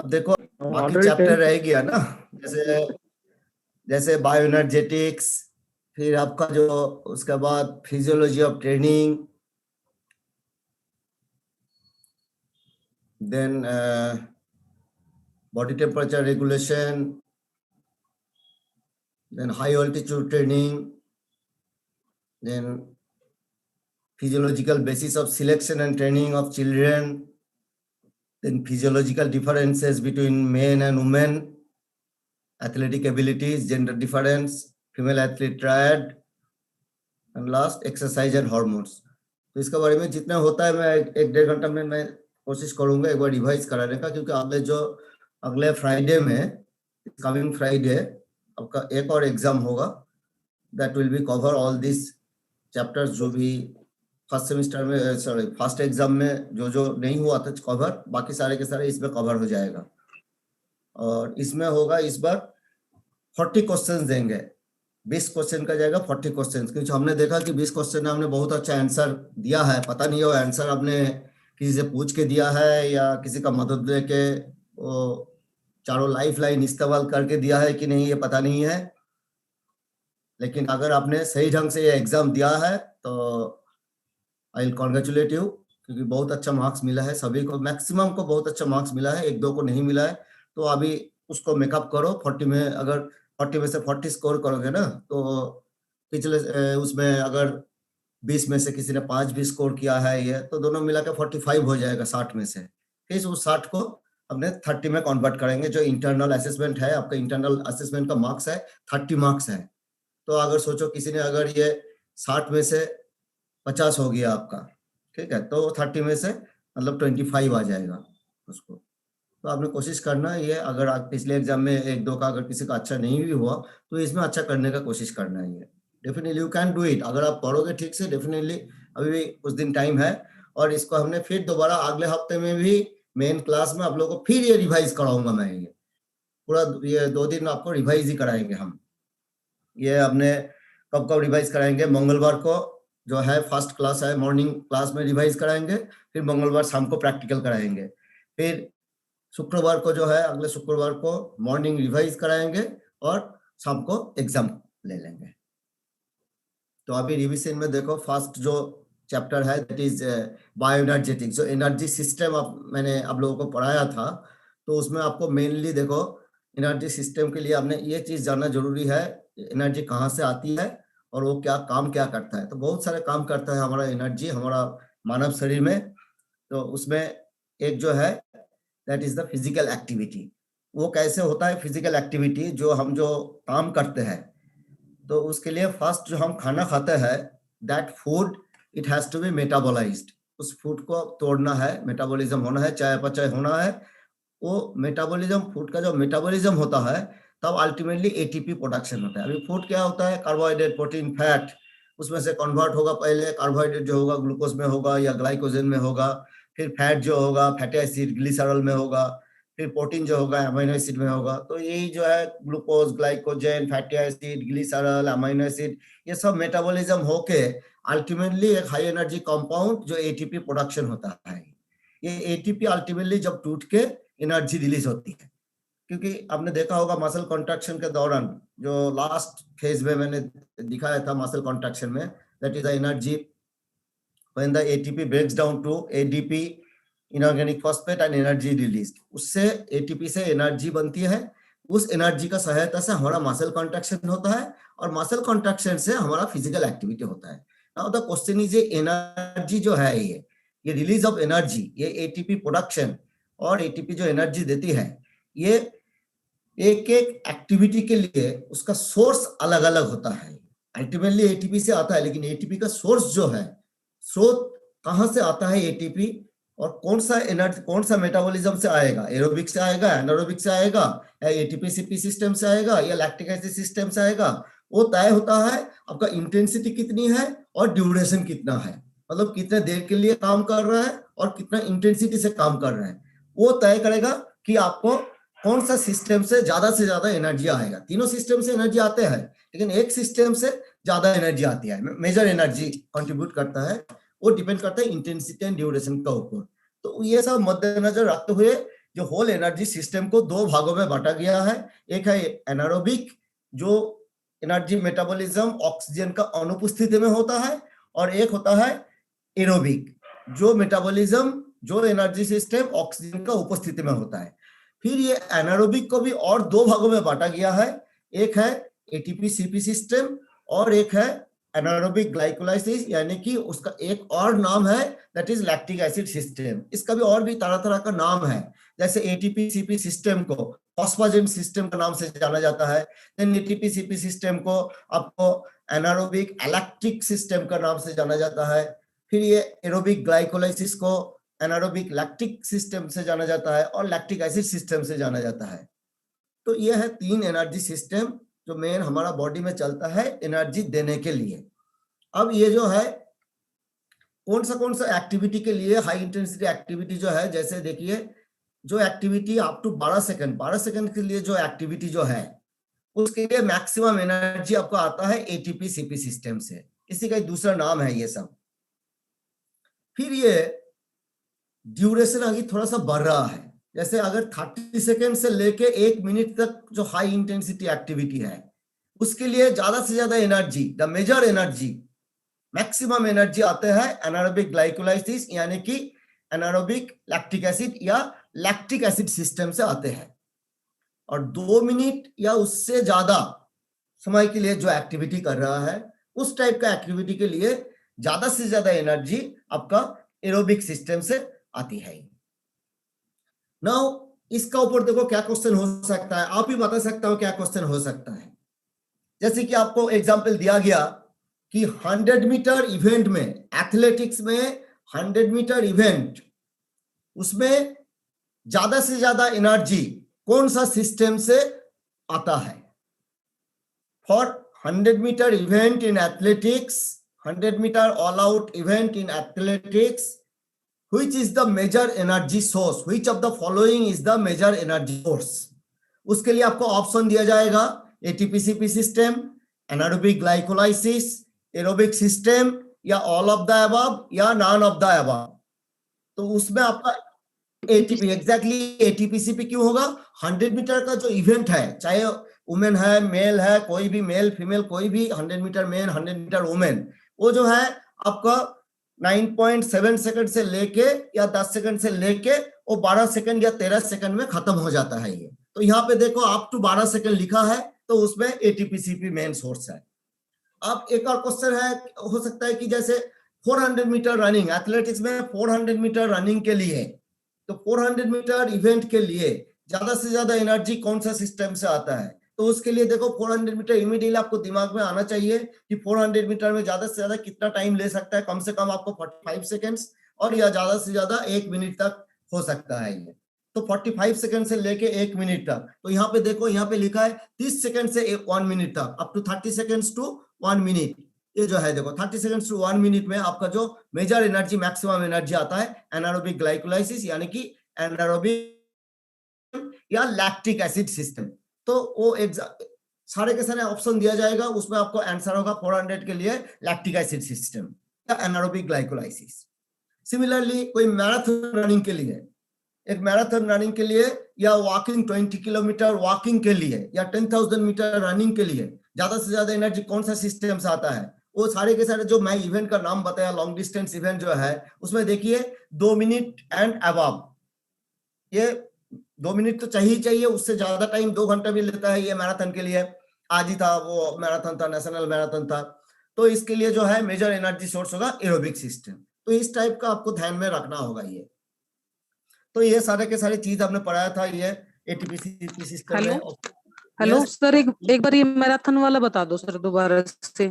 अब देखो बाकी ऑलरेडी चैप्टर रह गया ना, जैसे जैसे बायो एनर्जेटिक्स, फिर आपका जो उसके बाद physiology of training, then body temperature regulation, then high altitude training, then physiological basis of selection and training of children, then physiological differences between men and women, athletic abilities, gender difference, female athlete triad, and last exercise and hormones. तो इसके बारे में जितना होता है मैं एक डेढ़ घंटा में मैं कोशिश करूंगा एक बार रिवाइज कराने का, क्योंकि अगले फ्राइडे में, कमिंग फ्राइडे आपका एक और एग्जाम होगा, that will be cover all this chapters जो भी फर्स्ट सेमेस्टर में, सॉरी फर्स्ट एग्जाम में जो नहीं हुआ था कवर, बाकी सारे के सारे इसमें कवर हो जाएगा। और इसमें होगा इस बार 40 क्वेश्चन देंगे, 20 क्वेश्चन का जाएगा 40 क्वेश्चन, क्योंकि हमने देखा कि 20 क्वेश्चन में हमने बहुत अच्छा आंसर दिया है। पता नहीं वो आंसर आपने किसी से पूछ के दिया है या किसी का मदद लेके वो चारों लाइफ लाइन इस्तेमाल करके दिया है कि नहीं, ये पता नहीं है। लेकिन अगर आपने सही ढंग से ये एग्जाम दिया है तो आई विल कॉन्ग्रेचुलेट यू, क्योंकि बहुत अच्छा मार्क्स मिला है सभी को, मैक्सिमम को बहुत अच्छा मार्क्स मिला है, एक दो को नहीं मिला है। तो अभी उसको मेकअप करो, 40 में अगर 40 में से 40 स्कोर करोगे ना, तो पिछले उसमें अगर 20 में से किसी ने 5 भी स्कोर किया है ये, तो दोनों मिला के 45 हो जाएगा 60 में से। फिर उस 60 को अपने 30 में कन्वर्ट करेंगे। जो इंटरनल असेसमेंट है, आपका इंटरनल असेसमेंट का मार्क्स है 30 मार्क्स है। तो अगर सोचो किसी ने अगर ये 60 में से 50 हो गया आपका, ठीक है, तो 30 में से मतलब 25 आ जाएगा उसको। तो आपने कोशिश करना है ये, अगर आप पिछले एग्जाम में एक दो का अगर किसी का अच्छा नहीं भी हुआ तो इसमें अच्छा करने का कोशिश करना है। ये definitely you can do it, अगर आप पढ़ोगे ठीक से डेफिनेटली। अभी भी कुछ दिन टाइम है, और इसको हमने फिर दोबारा अगले हफ्ते में भी मेन क्लास में आप लोगों को फिर ये रिवाइज कराऊंगा मैं। ये पूरा ये 2 दिन आपको रिवाइज ही कराएंगे हम। ये हमने कब कब रिवाइज कराएंगे, मंगलवार को जो है फर्स्ट क्लास है, मॉर्निंग क्लास में रिवाइज कराएंगे, फिर मंगलवार शाम को प्रैक्टिकल कराएंगे, फिर शुक्रवार को जो है अगले शुक्रवार को मॉर्निंग रिवाइज कराएंगे और शाम को एग्जाम ले लेंगे। तो अभी रिवीजन में देखो, फर्स्ट जो चैप्टर है दैट इज बायो एनर्जेटिक्स, जो एनर्जी सिस्टम मैंने आप लोगों को पढ़ाया था। तो उसमें आपको मेनली देखो एनर्जी सिस्टम के लिए आपने ये चीज जानना जरूरी है, एनर्जी कहाँ से आती है और वो क्या करता है। तो बहुत सारे काम करता है हमारा एनर्जी, हमारा मानव शरीर में। तो उसमें एक जो है that is the physical activity. वो कैसे होता है फिजिकल एक्टिविटी, जो काम करते हैं, तो उसके लिए फर्स्ट जो हम खाना खाते हैं, that food it has to be metabolised. उस फूड को तोड़ना है, मेटाबॉलिज्म होना है, चयापचय होना है। वो मेटाबॉलिज्म, फूड का जो मेटाबॉलिज्म होता है, तब अल्टीमेटली एटीपी प्रोडक्शन होता है। अभी फूड क्या होता है, कार्बोहाइड्रेट, प्रोटीन, फैट, उसमें से कन्वर्ट होगा। पहले कार्बोहाइड्रेट जो होगा ग्लूकोज में होगा या ग्लाइकोजन में होगा, फिर फैट जो होगा फैटी एसिड ग्लिसरॉल में होगा, फिर प्रोटीन जो होगा अमीनो एसिड में होगा। तो यही जो है glucose, glycogen, fatty acid, glycerol, amino acid, ये सब मेटाबॉलिज्म होके अल्टीमेटली एक हाई एनर्जी कंपाउंड जो एटीपी प्रोडक्शन होता है। ये एटीपी अल्टीमेटली जब टूट के एनर्जी रिलीज होती है। क्योंकि आपने देखा होगा मसल कॉन्ट्रैक्शन के दौरान, जो लास्ट फेज में मैंने दिखाया था मसल कॉन्ट्रैक्शन में, that is the energy when the ATP breaks down to ADP, inorganic phosphate and energy released। उससे ATP से एनर्जी बनती है। उस एनर्जी का सहायता से हमारा मसल कॉन्ट्रैक्शन होता है, और मसल कॉन्ट्रैक्शन से हमारा फिजिकल एक्टिविटी होता है। नाउ द क्वेश्चन इज, ये एनर्जी जो है, ये रिलीज ऑफ एनर्जी, ये एटीपी प्रोडक्शन और एटीपी जो एनर्जी देती है, ये एक एक एक्टिविटी के लिए उसका सोर्स अलग अलग होता है। अल्टीमेटली एटीपी से आता है, लेकिन एटीपी का सोर्स जो है, स्रोत कहां से आता है एटीपी, और कौन सा एनर्जी, कौन सा मेटाबॉलिज्म से आएगा, एरोबिक से आएगा, एनारोबिक से आएगा, या एटीपी सीपी सिस्टम से आएगा, या लैक्टिक एसिड सिस्टम से आएगा, वो तय होता है। आपका इंटेंसिटी कितनी है और ड्यूरेशन कितना है, मतलब कितने देर के लिए काम कर रहा है और कितना इंटेंसिटी से काम कर रहा है, वो तय करेगा कि आपको कौन सा सिस्टम से ज्यादा एनर्जी आएगा। तीनों सिस्टम से एनर्जी आते हैं, लेकिन एक सिस्टम से ज्यादा एनर्जी आती है, मेजर एनर्जी कंट्रीब्यूट करता है। वो डिपेंड करता है इंटेंसिटी एंड ड्यूरेशन का ऊपर। तो ये सब मद्देनजर रखते हुए जो होल एनर्जी सिस्टम को दो भागों में बांटा गया है। एक है एनारोबिक, जो एनर्जी मेटाबॉलिज्म ऑक्सीजन का अनुपस्थिति में होता है, और एक होता है एरोबिक, जो मेटाबॉलिज्म, जो एनर्जी सिस्टम ऑक्सीजन का उपस्थिति में होता है। फिर ये एनारोबिक को भी और दो भागों में बांटा गया है। एक है एटीपी सीपी सिस्टम और एक है एनारोबिक ग्लाइकोलाइसिस, यानी कि उसका एक और नाम है that is lactic acid system. इसका भी और भी तरह तरह का नाम है, जैसे एटीपी सीपी सिस्टम को फॉस्फेजेन सिस्टम के नाम से जाना जाता है। देन एटीपी सीपी सिस्टम को आपको एनारोबिक लैक्टिक सिस्टम का नाम से जाना जाता है। फिर ये एरोबिक ग्लाइकोलाइसिस को एनारोबिक लैक्टिक सिस्टम से जाना जाता है और लैक्टिक एसिड सिस्टम से जाना जाता है। तो ये है तीन एनर्जी सिस्टम जो मेन हमारा बॉडी में चलता है एनर्जी देने के लिए। अब ये जो है कौन सा एक्टिविटी के लिए हाई इंटेंसिटी एक्टिविटी जो है, जैसे देखिए जो एक्टिविटी अप टू 12 सेकंड के लिए जो एक्टिविटी जो है उसके लिए मैक्सिमम एनर्जी आपको आता है एटीपी सीपी सिस्टम से, इसी का दूसरा नाम है ये सब। फिर ये ड्यूरेशन आगे थोड़ा सा बढ़ रहा है, जैसे अगर 30 सेकंड से लेके 1 मिनट तक जो हाई इंटेंसिटी एक्टिविटी है उसके लिए ज्यादा से ज्यादा energy, the major energy, maximum energy आते हैं एनारोबिक ग्लाइकोलाइसिस यानी कि एनारोबिक लैक्टिक एसिड या लैक्टिक एसिड सिस्टम से आते हैं। और 2 मिनट या उससे ज्यादा समय के लिए जो एक्टिविटी कर रहा है उस टाइप का एक्टिविटी के लिए ज्यादा से ज्यादा एनर्जी आपका एरोबिक सिस्टम से आती है। नाउ इसका ऊपर देखो क्या क्वेश्चन हो सकता है, आप ही बता सकते हो क्या क्वेश्चन हो सकता है। जैसे कि आपको एग्जांपल दिया गया कि 100 मीटर इवेंट में, एथलेटिक्स में 100 मीटर इवेंट, उसमें ज्यादा से ज्यादा एनर्जी कौन सा सिस्टम से आता है। For 100 metre event in athletics, 100 metre all out event in athletics, which is the major energy source, which of the following is the major energy source। उसके लिए आपको ऑप्शन दिया जाएगा ATP-CP system, anaerobic glycolysis, aerobic system, या all of the above या none of the above. तो उसमें आपका एटीपी, एग्जैक्टली एटीपीसीपी क्यों होगा, 100 मीटर का जो इवेंट है, चाहे वुमेन है मेल है, कोई भी मेल फीमेल कोई भी, 100 मीटर मेन 100 मीटर वुमेन, वो जो है आपका 9.7 सेकंड से लेके या 10 सेकंड से लेके वो 12 सेकंड या 13 सेकंड में खत्म हो जाता है ये। तो यहाँ पे देखो अप टू 12 सेकंड लिखा है, तो उसमें एटीपीसीपी मेन सोर्स है। अब एक और क्वेश्चन है, हो सकता है कि जैसे 400 मीटर रनिंग, एथलेटिक्स में 400 मीटर रनिंग के लिए, तो 400 मीटर इवेंट के लिए ज्यादा से ज्यादा एनर्जी कौन सा सिस्टम से आता है। तो उसके लिए देखो 400 मीटर इमीडिएटली आपको दिमाग में आना चाहिए कि 400 मीटर में ज्यादा से ज्यादा कितना टाइम ले सकता है, कम से कम आपको 45 सेकंड्स और या ज्यादा से ज्यादा 1 मिनट तक हो सकता है ये। तो 45 सेकंड से लेके 1 मिनट तक, तो यहाँ पे देखो यहाँ पे लिखा है 30 सेकंड से 1 मिनट तक, up to 30 seconds to 1 minute. ये जो है देखो 30 सेकंड्स टू 1 मिनट में आपका जो मेजर एनर्जी, मैक्सिमम एनर्जी आता है एनारोबिक ग्लाइकोलाइसिस यानी कि एनारोबिक या लैक्टिक एसिड सिस्टम। तो वो सारे के सारे ऑप्शन दिया जाएगा, उसमें आपको आंसर होगा 400 के लिए लैक्टिक एसिड सिस्टम या एनारोबिक ग्लाइकोलाइसिस। सिमिलरली कोई मैराथन रनिंग के लिए, एक मैराथन रनिंग के लिए या वॉकिंग 20 किलोमीटर वॉकिंग के लिए या 10,000 मीटर रनिंग के लिए ज्यादा से ज्यादा एनर्जी कौन सा सिस्टम से आता है। वो सारे के सारे जो मैं इवेंट का नाम बताया, लॉन्ग डिस्टेंस इवेंट जो है, उसमें देखिए 2 मिनट एंड अबव, ये 2 मिनट तो चाहिए, उससे ज्यादा टाइम 2 घंटा भी लेता है ये मैराथन के लिए। आज ही था वो मैराथन था, नेशनल मैराथन था। तो इसके लिए जो है मेजर एनर्जी सोर्स होगा एरोबिक सिस्टम। तो इस टाइप का आपको ध्यान में रखना होगा ये। तो ये सारे के सारे चीज आपने पढ़ाया था, ये एटीपी सिस्टम में। हेलो सर, एक बार ये मैराथन वाला बता दो सर दोबारा से।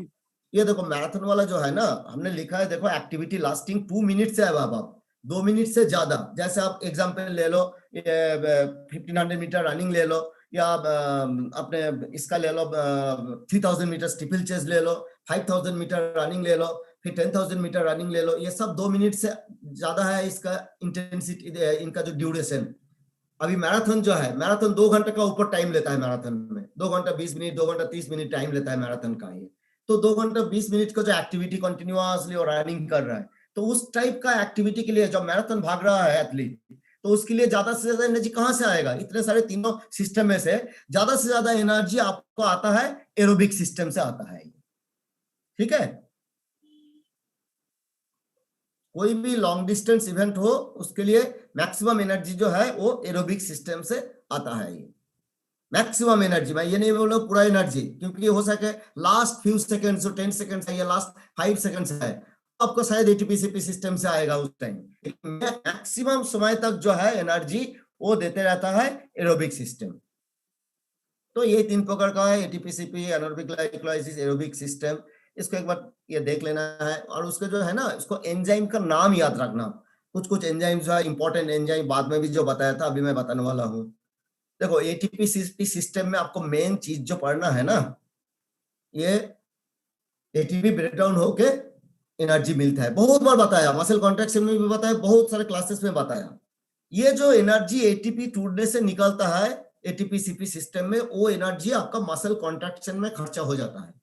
ये देखो मैराथन वाला जो है ना, हमने लिखा है देखो एक्टिविटी लास्टिंग 2 मिनट से अब 2 मिनट से ज्यादा। जैसे आप एग्जांपल ले लो, 1500 मीटर रनिंग ले लो, या अपने इसका ले लो 3000 मीटर स्टीपल चेस ले लो, 5000 मीटर रनिंग ले लो, फिर 10,000 मीटर रनिंग ले लो। ये सब 2 मिनट से ज्यादा है इसका इंटेंसिटी, इनका जो ड्यूरेशन। अभी मैराथन जो है, मैराथन 2 घंटे का ऊपर टाइम लेता है मैराथन में, 2 घंटा 20 मिनट 2 घंटा 30 मिनट टाइम लेता है मैराथन का ये। तो 2 घंटा 20 मिनट का जो एक्टिविटी कंटिन्यूअसली और रनिंग कर रहा है, तो उस टाइप का एक्टिविटी के लिए जब मैराथन भाग रहा है एथलीट, तो उसके लिए ज्यादा से ज्यादा एनर्जी कहां से आएगा? इतने सारे तीनों सिस्टम में से ज्यादा से ज्यादा एनर्जी आपको आता है एरोबिक सिस्टम से आता है। ठीक है, कोई भी लॉन्ग डिस्टेंस इवेंट हो उसके लिए मैक्सिमम एनर्जी जो है वो एरोबिक सिस्टम से आता है। ये मैक्सिमम एनर्जी, मैं ये नहीं बोल रहा हूं पूरा एनर्जी, क्योंकि हो सके लास्ट फ्यू सेकंड्स, जो 10 सेकंड्स है या लास्ट 5 सेकंड्स है, आपको शायद एटीपी-सीपी सिस्टम से आएगा उस टाइम। मैक्सिमम समय तक जो है एनर्जी वो देते रहता है एरोबिक सिस्टम। तो ये 3 प्रकार का है, ATP-CP, anaerobic glycolysis, aerobic system. इसको एक बार ये देख लेना है, और उसके जो है ना, इसको एंजाइम का नाम याद रखना। कुछ कुछ एंजाइम जो है इंपॉर्टेंट एंजाइम, बाद में भी जो बताया था अभी मैं बताने वाला हूँ। देखो एटीपी-सीपी सिस्टम में आपको मेन चीज जो पढ़ना है ना, ये एटीपी ब्रेकडाउन होके एनर्जी मिलता है। बहुत बार बताया, मसल कॉन्ट्रैक्शन में भी बताया, बहुत सारे क्लासेस में बताया। ये जो एनर्जी एटीपी टूटने से निकलता है एटीपी-सीपी सिस्टम में, वो एनर्जी आपका मसल कॉन्ट्रैक्शन में खर्चा हो जाता है।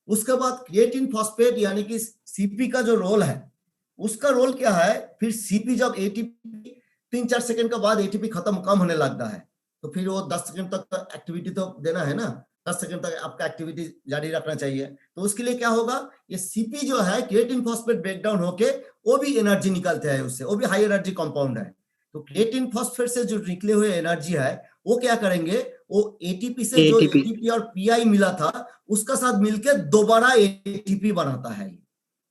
उसके बाद क्रिएटिन फॉस्फेट यानी कि सीपी का जो रोल है, उसका रोल क्या है? फिर सीपी जब एटीपी 3-4 सेकंड के बाद एटीपी खत्म कम होने लगता है, तो फिर वो 10 सेकंड तक एक्टिविटी तो देना है ना, 10 सेकंड तक आपका एक्टिविटी जारी रखना चाहिए। तो उसके लिए क्या होगा, ये सीपी जो है क्रिएटिन फॉस्फेट ब्रेकडाउन होके वो भी एनर्जी निकलते हैं उससे, वो भी हाई एनर्जी कंपाउंड है। तो क्रिएटिन फॉस्फेट से जो निकले हुए एनर्जी है वो क्या करेंगे, वो एटीपी से जो एटीपी और पीआई मिला था उसका साथ मिलकर दोबारा एटीपी बनाता है।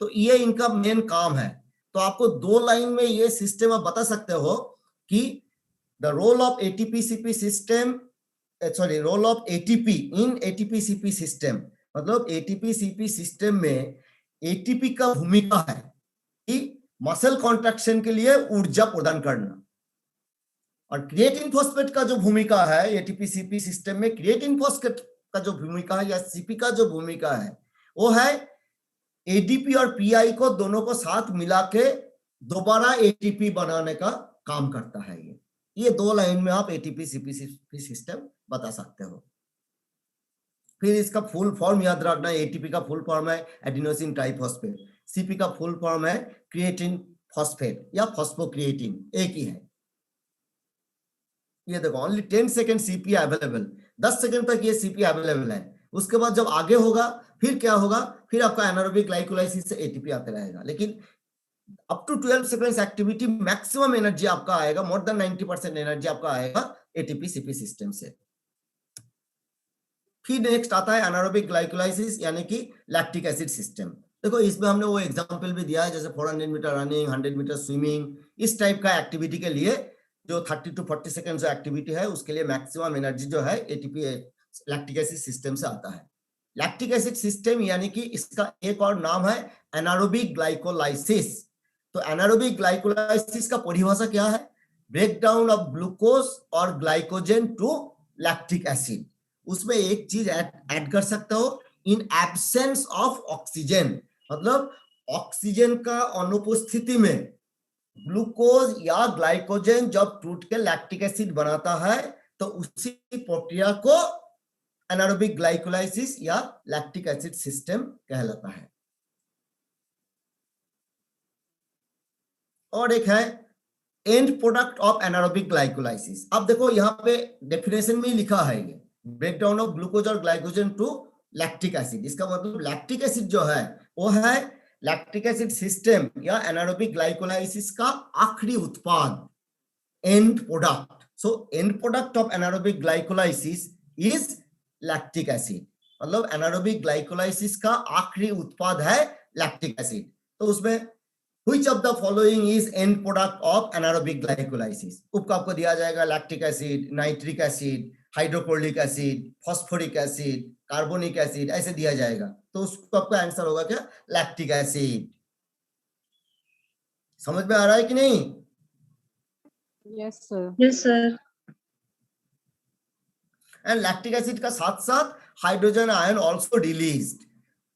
तो ये इनका मेन काम है। तो आपको 2 लाइन में ये सिस्टम आप बता सकते हो कि the role of ATP CP system, sorry, role of ATP in ATP CP system, मतलब एटीपी-सीपी सिस्टम में एटीपी का भूमिका है कि मसल कॉन्ट्रैक्शन के लिए ऊर्जा प्रदान करना, और क्रिएटिन फॉस्फेट का जो भूमिका है एटीपी-सीपी सिस्टम में, क्रिएटिन फॉस्फेट का जो भूमिका है या सीपी का जो भूमिका है वो है एडीपी और पीआई को दोनों को साथ मिला के दोबारा एटीपी बनाने का काम करता है। ये 2 लाइन में आप एटीपी-सीपी सिस्टम बता सकते हो। फिर इसका फुल फॉर्म याद रखना, एटीपी का फुल फॉर्म है एडिनोसिन ट्राइफॉस्फेट, सीपी का फुल फॉर्म है क्रिएटिन फॉस्फेट या फॉस्फोक्रिएटिन, एक ही है। ये देखो only 10 second CP available, 10 second तक ये सीपी अवेलेबल है। उसके बाद जब आगे होगा फिर क्या होगा, फिर आपका एनारोबिक ग्लाइकोलाइसिस से एटीपी आते रहेगा, लेकिन up to 12 seconds activity maximum energy आपका आएगा, मोर देन 90% एनर्जी आपका आएगा एटीपी-सीपी सिस्टम से। फिर नेक्स्ट आता है एनारोबिक ग्लाइकोलाइसिस यानी कि लैक्टिक एसिड सिस्टम। देखो इसमें हमने वो एग्जांपल भी दिया है, जैसे 400 मीटर रनिंग, 100 मीटर स्विमिंग, इस टाइप का एक्टिविटी के लिए जो 30 to 40 सेकंड जो एक्टिविटी है उसके लिए मैक्सिमम एनर्जी जो है एटीपी लैक्टिक एसिड सिस्टम से आता है। लैक्टिक एसिड सिस्टम यानी कि इसका एक और नाम है एनारोबिक ग्लाइकोलाइसिस। तो एनारोबिक ग्लाइकोलाइसिस का परिभाषा क्या है? ब्रेकडाउन ऑफ ग्लूकोज और ग्लाइकोजन टू लैक्टिक एसिड। उसमें एक चीज ऐड कर सकते हो, इन एब्सेंस ऑफ ऑक्सीजन, मतलब ऑक्सीजन का अनुपस्थिति में ग्लूकोज या ग्लाइकोजन जब टूट के लैक्टिक एसिड बनाता है तो उसी प्रक्रिया को एनारोबिक ग्लाइकोलाइसिस या लैक्टिक एसिड सिस्टम कहलाता है। और एक है and product of anaerobic glycolysis. अब देखो यहाँ पे डेफिनेशन में ही लिखा है ये ब्रेकडाउन ऑफ ग्लूकोज और ग्लाइकोजन टू लैक्टिक एसिड। इसका मतलब लैक्टिक एसिड जो है वो है लैक्टिक एसिड सिस्टम या एनारोबिक ग्लाइकोलाइसिस का आखिरी उत्पाद, and product. So and product of anaerobic glycolysis is lactic acid, मतलब एनारोबिक ग्लाइकोलाइसिस का आखिरी उत्पाद है लैक्टिक एसिड। तो उसमें which of the following is end product of anaerobic glycolysis? उपका आपको दिया जाएगा lactic acid, nitric acid, hydrochloric acid, phosphoric acid, carbonic acid, ऐसे दिया जाएगा। तो उसका आपका आंसर होगा क्या? Lactic acid. समझ में आ रहा है कि नहीं? Yes sir. Yes sir. And lactic acid का साथ साथ हाइड्रोजन आयन ऑल्सो रिलीज्ड।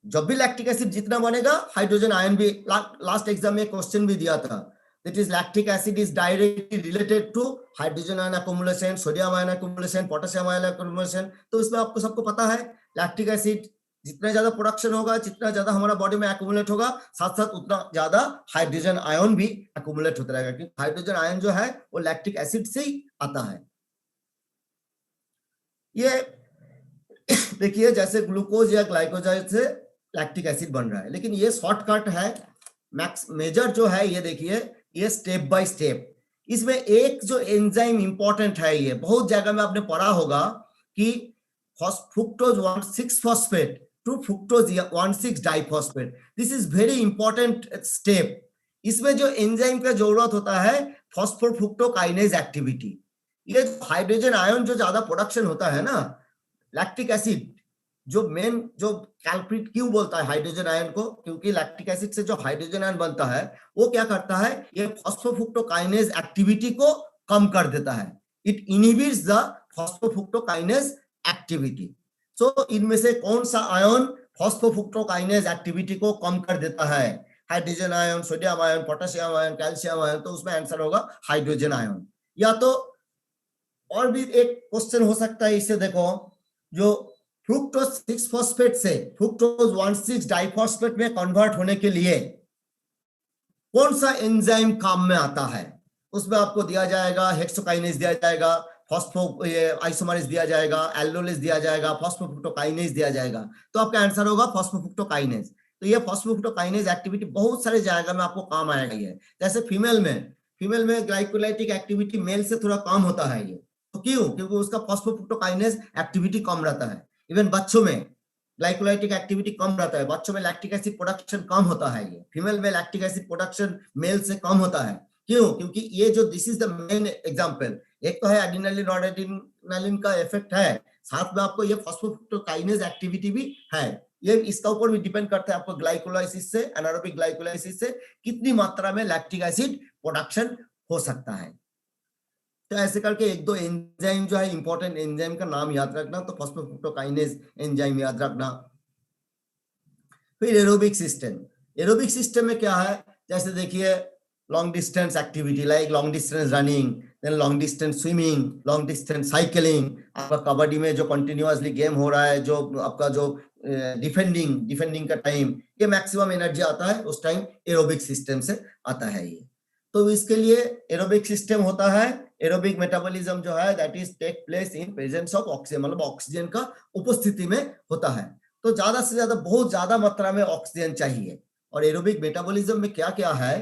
जब भी लैक्टिक एसिड जितना बनेगा हाइड्रोजन आयन भी, लास्ट एग्जाम में क्वेश्चन भी दिया था, that is lactic acid is directly related to hydrogen ion accumulation, sodium ion accumulation, potassium ion accumulation. तो इसमें आपको सबको पता है लैक्टिक एसिड जितना ज्यादा प्रोडक्शन होगा, जितना ज्यादा हमारा बॉडी में एक्यूमुलेट होगा, साथ साथ उतना ज्यादा हाइड्रोजन आयन भी एक्यूमुलेट होता रहेगा, क्योंकि हाइड्रोजन आयन जो है वो लैक्टिक एसिड से ही आता है। ये देखिए जैसे ग्लूकोज या ग्लाइकोजाइड से लैक्टिक एसिड बन रहा है, लेकिन ये शॉर्टकट है। मैक्स मेजर जो है ये देखिए, ये स्टेप बाय स्टेप, इसमें एक जो एंजाइम इंपॉर्टेंट है, ये बहुत जगह में आपने पढ़ा होगा कि fructose 1,6 phosphate to fructose 1,6 diphosphate, this is very important step. इसमें जो एंजाइम का जरूरत होता है फॉस्फोफ्रुक्टोकाइनेज एक्टिविटी। ये हाइड्रोजन आयन जो ज्यादा प्रोडक्शन होता है ना, लैक्टिक एसिड जो मेन जो कैल्प्रिट क्यों बोलता है हाइड्रोजन आयन को, क्योंकि लैक्टिक एसिड से जो हाइड्रोजन आयन बनता है वो क्या करता है, ये फॉस्फोफ्रुक्टोकाइनेज एक्टिविटी को कम कर देता है। It inhibits the phosphofructokinase activity. So इनमें से कौन सा आयन फॉस्फोफ्रुक्टोकाइनेज एक्टिविटी को कम कर देता है? Hydrogen ion, sodium ion, potassium ion, calcium ion. तो उसमें आंसर होगा हाइड्रोजन आयन। या तो और भी एक क्वेश्चन हो सकता है, इससे देखो, जो फ्रुक्टोज 6 फॉस्फेट से फ्रुक्टोज 1,6 डाइफॉस्फेट में कन्वर्ट होने के लिए कौन सा एंजाइम काम में आता है? उसमें आपको दिया जाएगा हेक्सोकाइनेज दिया जाएगा, आइसोमरेज दिया जाएगा, एल्डोलेज दिया जाएगा, फॉस्फोफ्रुक्टोकाइनेज दिया जाएगा। तो आपका आंसर होगा फॉस्फोफ्रुक्टोकाइनेज। तो ये फॉस्फोफ्रुक्टोकाइनेज एक्टिविटी बहुत सारे जगह में आपको काम आएगा। ये जैसे फीमेल में ग्लाइकोलाइटिक एक्टिविटी मेल से थोड़ा कम होता है ये। तो क्यों? क्योंकि उसका फॉस्फोफ्रुक्टोकाइनेज एक्टिविटी कम रहता है। इवन बच्चों में ग्लाइकोलाइटिक एक्टिविटी कम रहता है, बच्चों में लैक्टिक एसिड प्रोडक्शन कम होता है। ये फीमेल में लैक्टिक एसिड प्रोडक्शन मेल से कम होता है। क्यों? क्योंकि ये जो this is the main example, एक तो है एड्रेनालिन नॉरएड्रेनालिन का इफेक्ट है, साथ में आपको ये फॉस्फोफ्रुक्टोकाइनेज एक्टिविटी भी है। ये इसका ऊपर भी डिपेंड करता है आपको ग्लाइकोलाइसिस से, एनारोबिक ग्लाइकोलाइसिस से कितनी मात्रा में लैक्टिक एसिड प्रोडक्शन हो सकता है। तो ऐसे करके एक दो एंजाइम जो है इंपॉर्टेंट एंजाइम का नाम याद रखना, तो फॉस्फोफ्रुक्टोकाइनेज एंजाइम याद रखना। फिर एरोबिक सिस्टम में क्या है, जैसे देखिए long distance activity like long distance running, then long distance swimming, long distance cycling. आपका कबड्डी में जो कंटिन्यूअसली गेम हो रहा है, जो आपका जो डिफेंडिंग का टाइम, ये मैक्सिमम एनर्जी आता है उस टाइम एरोबिक सिस्टम से आता है ये। तो इसके लिए एरोबिक सिस्टम होता है, एरोबिक मेटाबॉलिज्म जो है that is take place in presence of oxygen, मतलब ऑक्सीजन का उपस्थिति में होता है। तो ज्यादा से ज्यादा बहुत ज्यादा मात्रा में ऑक्सीजन चाहिए। और एरोबिक मेटाबॉलिज्म में क्या क्या है,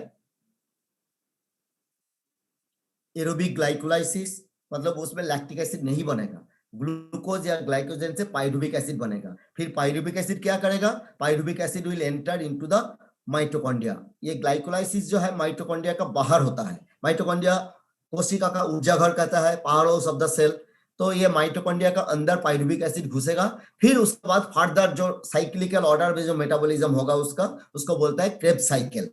एरोबिक ग्लाइकोलाइसिस, मतलब उसमें लैक्टिक एसिड नहीं बनेगा, ग्लूकोज या ग्लाइकोजन से पाइरुविक एसिड बनेगा। फिर पाइरुविक एसिड क्या करेगा, pyruvic acid will enter into the mitochondria. ये ग्लाइकोलाइसिस जो है माइटोकॉन्ड्रिया का बाहर होता है। माइटोकॉन्ड्रिया कोशिका का ऊर्जा घर कहता है, powerhouse of the cell. तो ये माइटोकॉन्ड्रिया का अंदर पाइरुविक एसिड घुसेगा। फिर उसके बाद फर्दर जो साइक्लिकल ऑर्डर में जो मेटाबॉलिज्म होगा उसको बोलता है क्रेब्स साइकिल।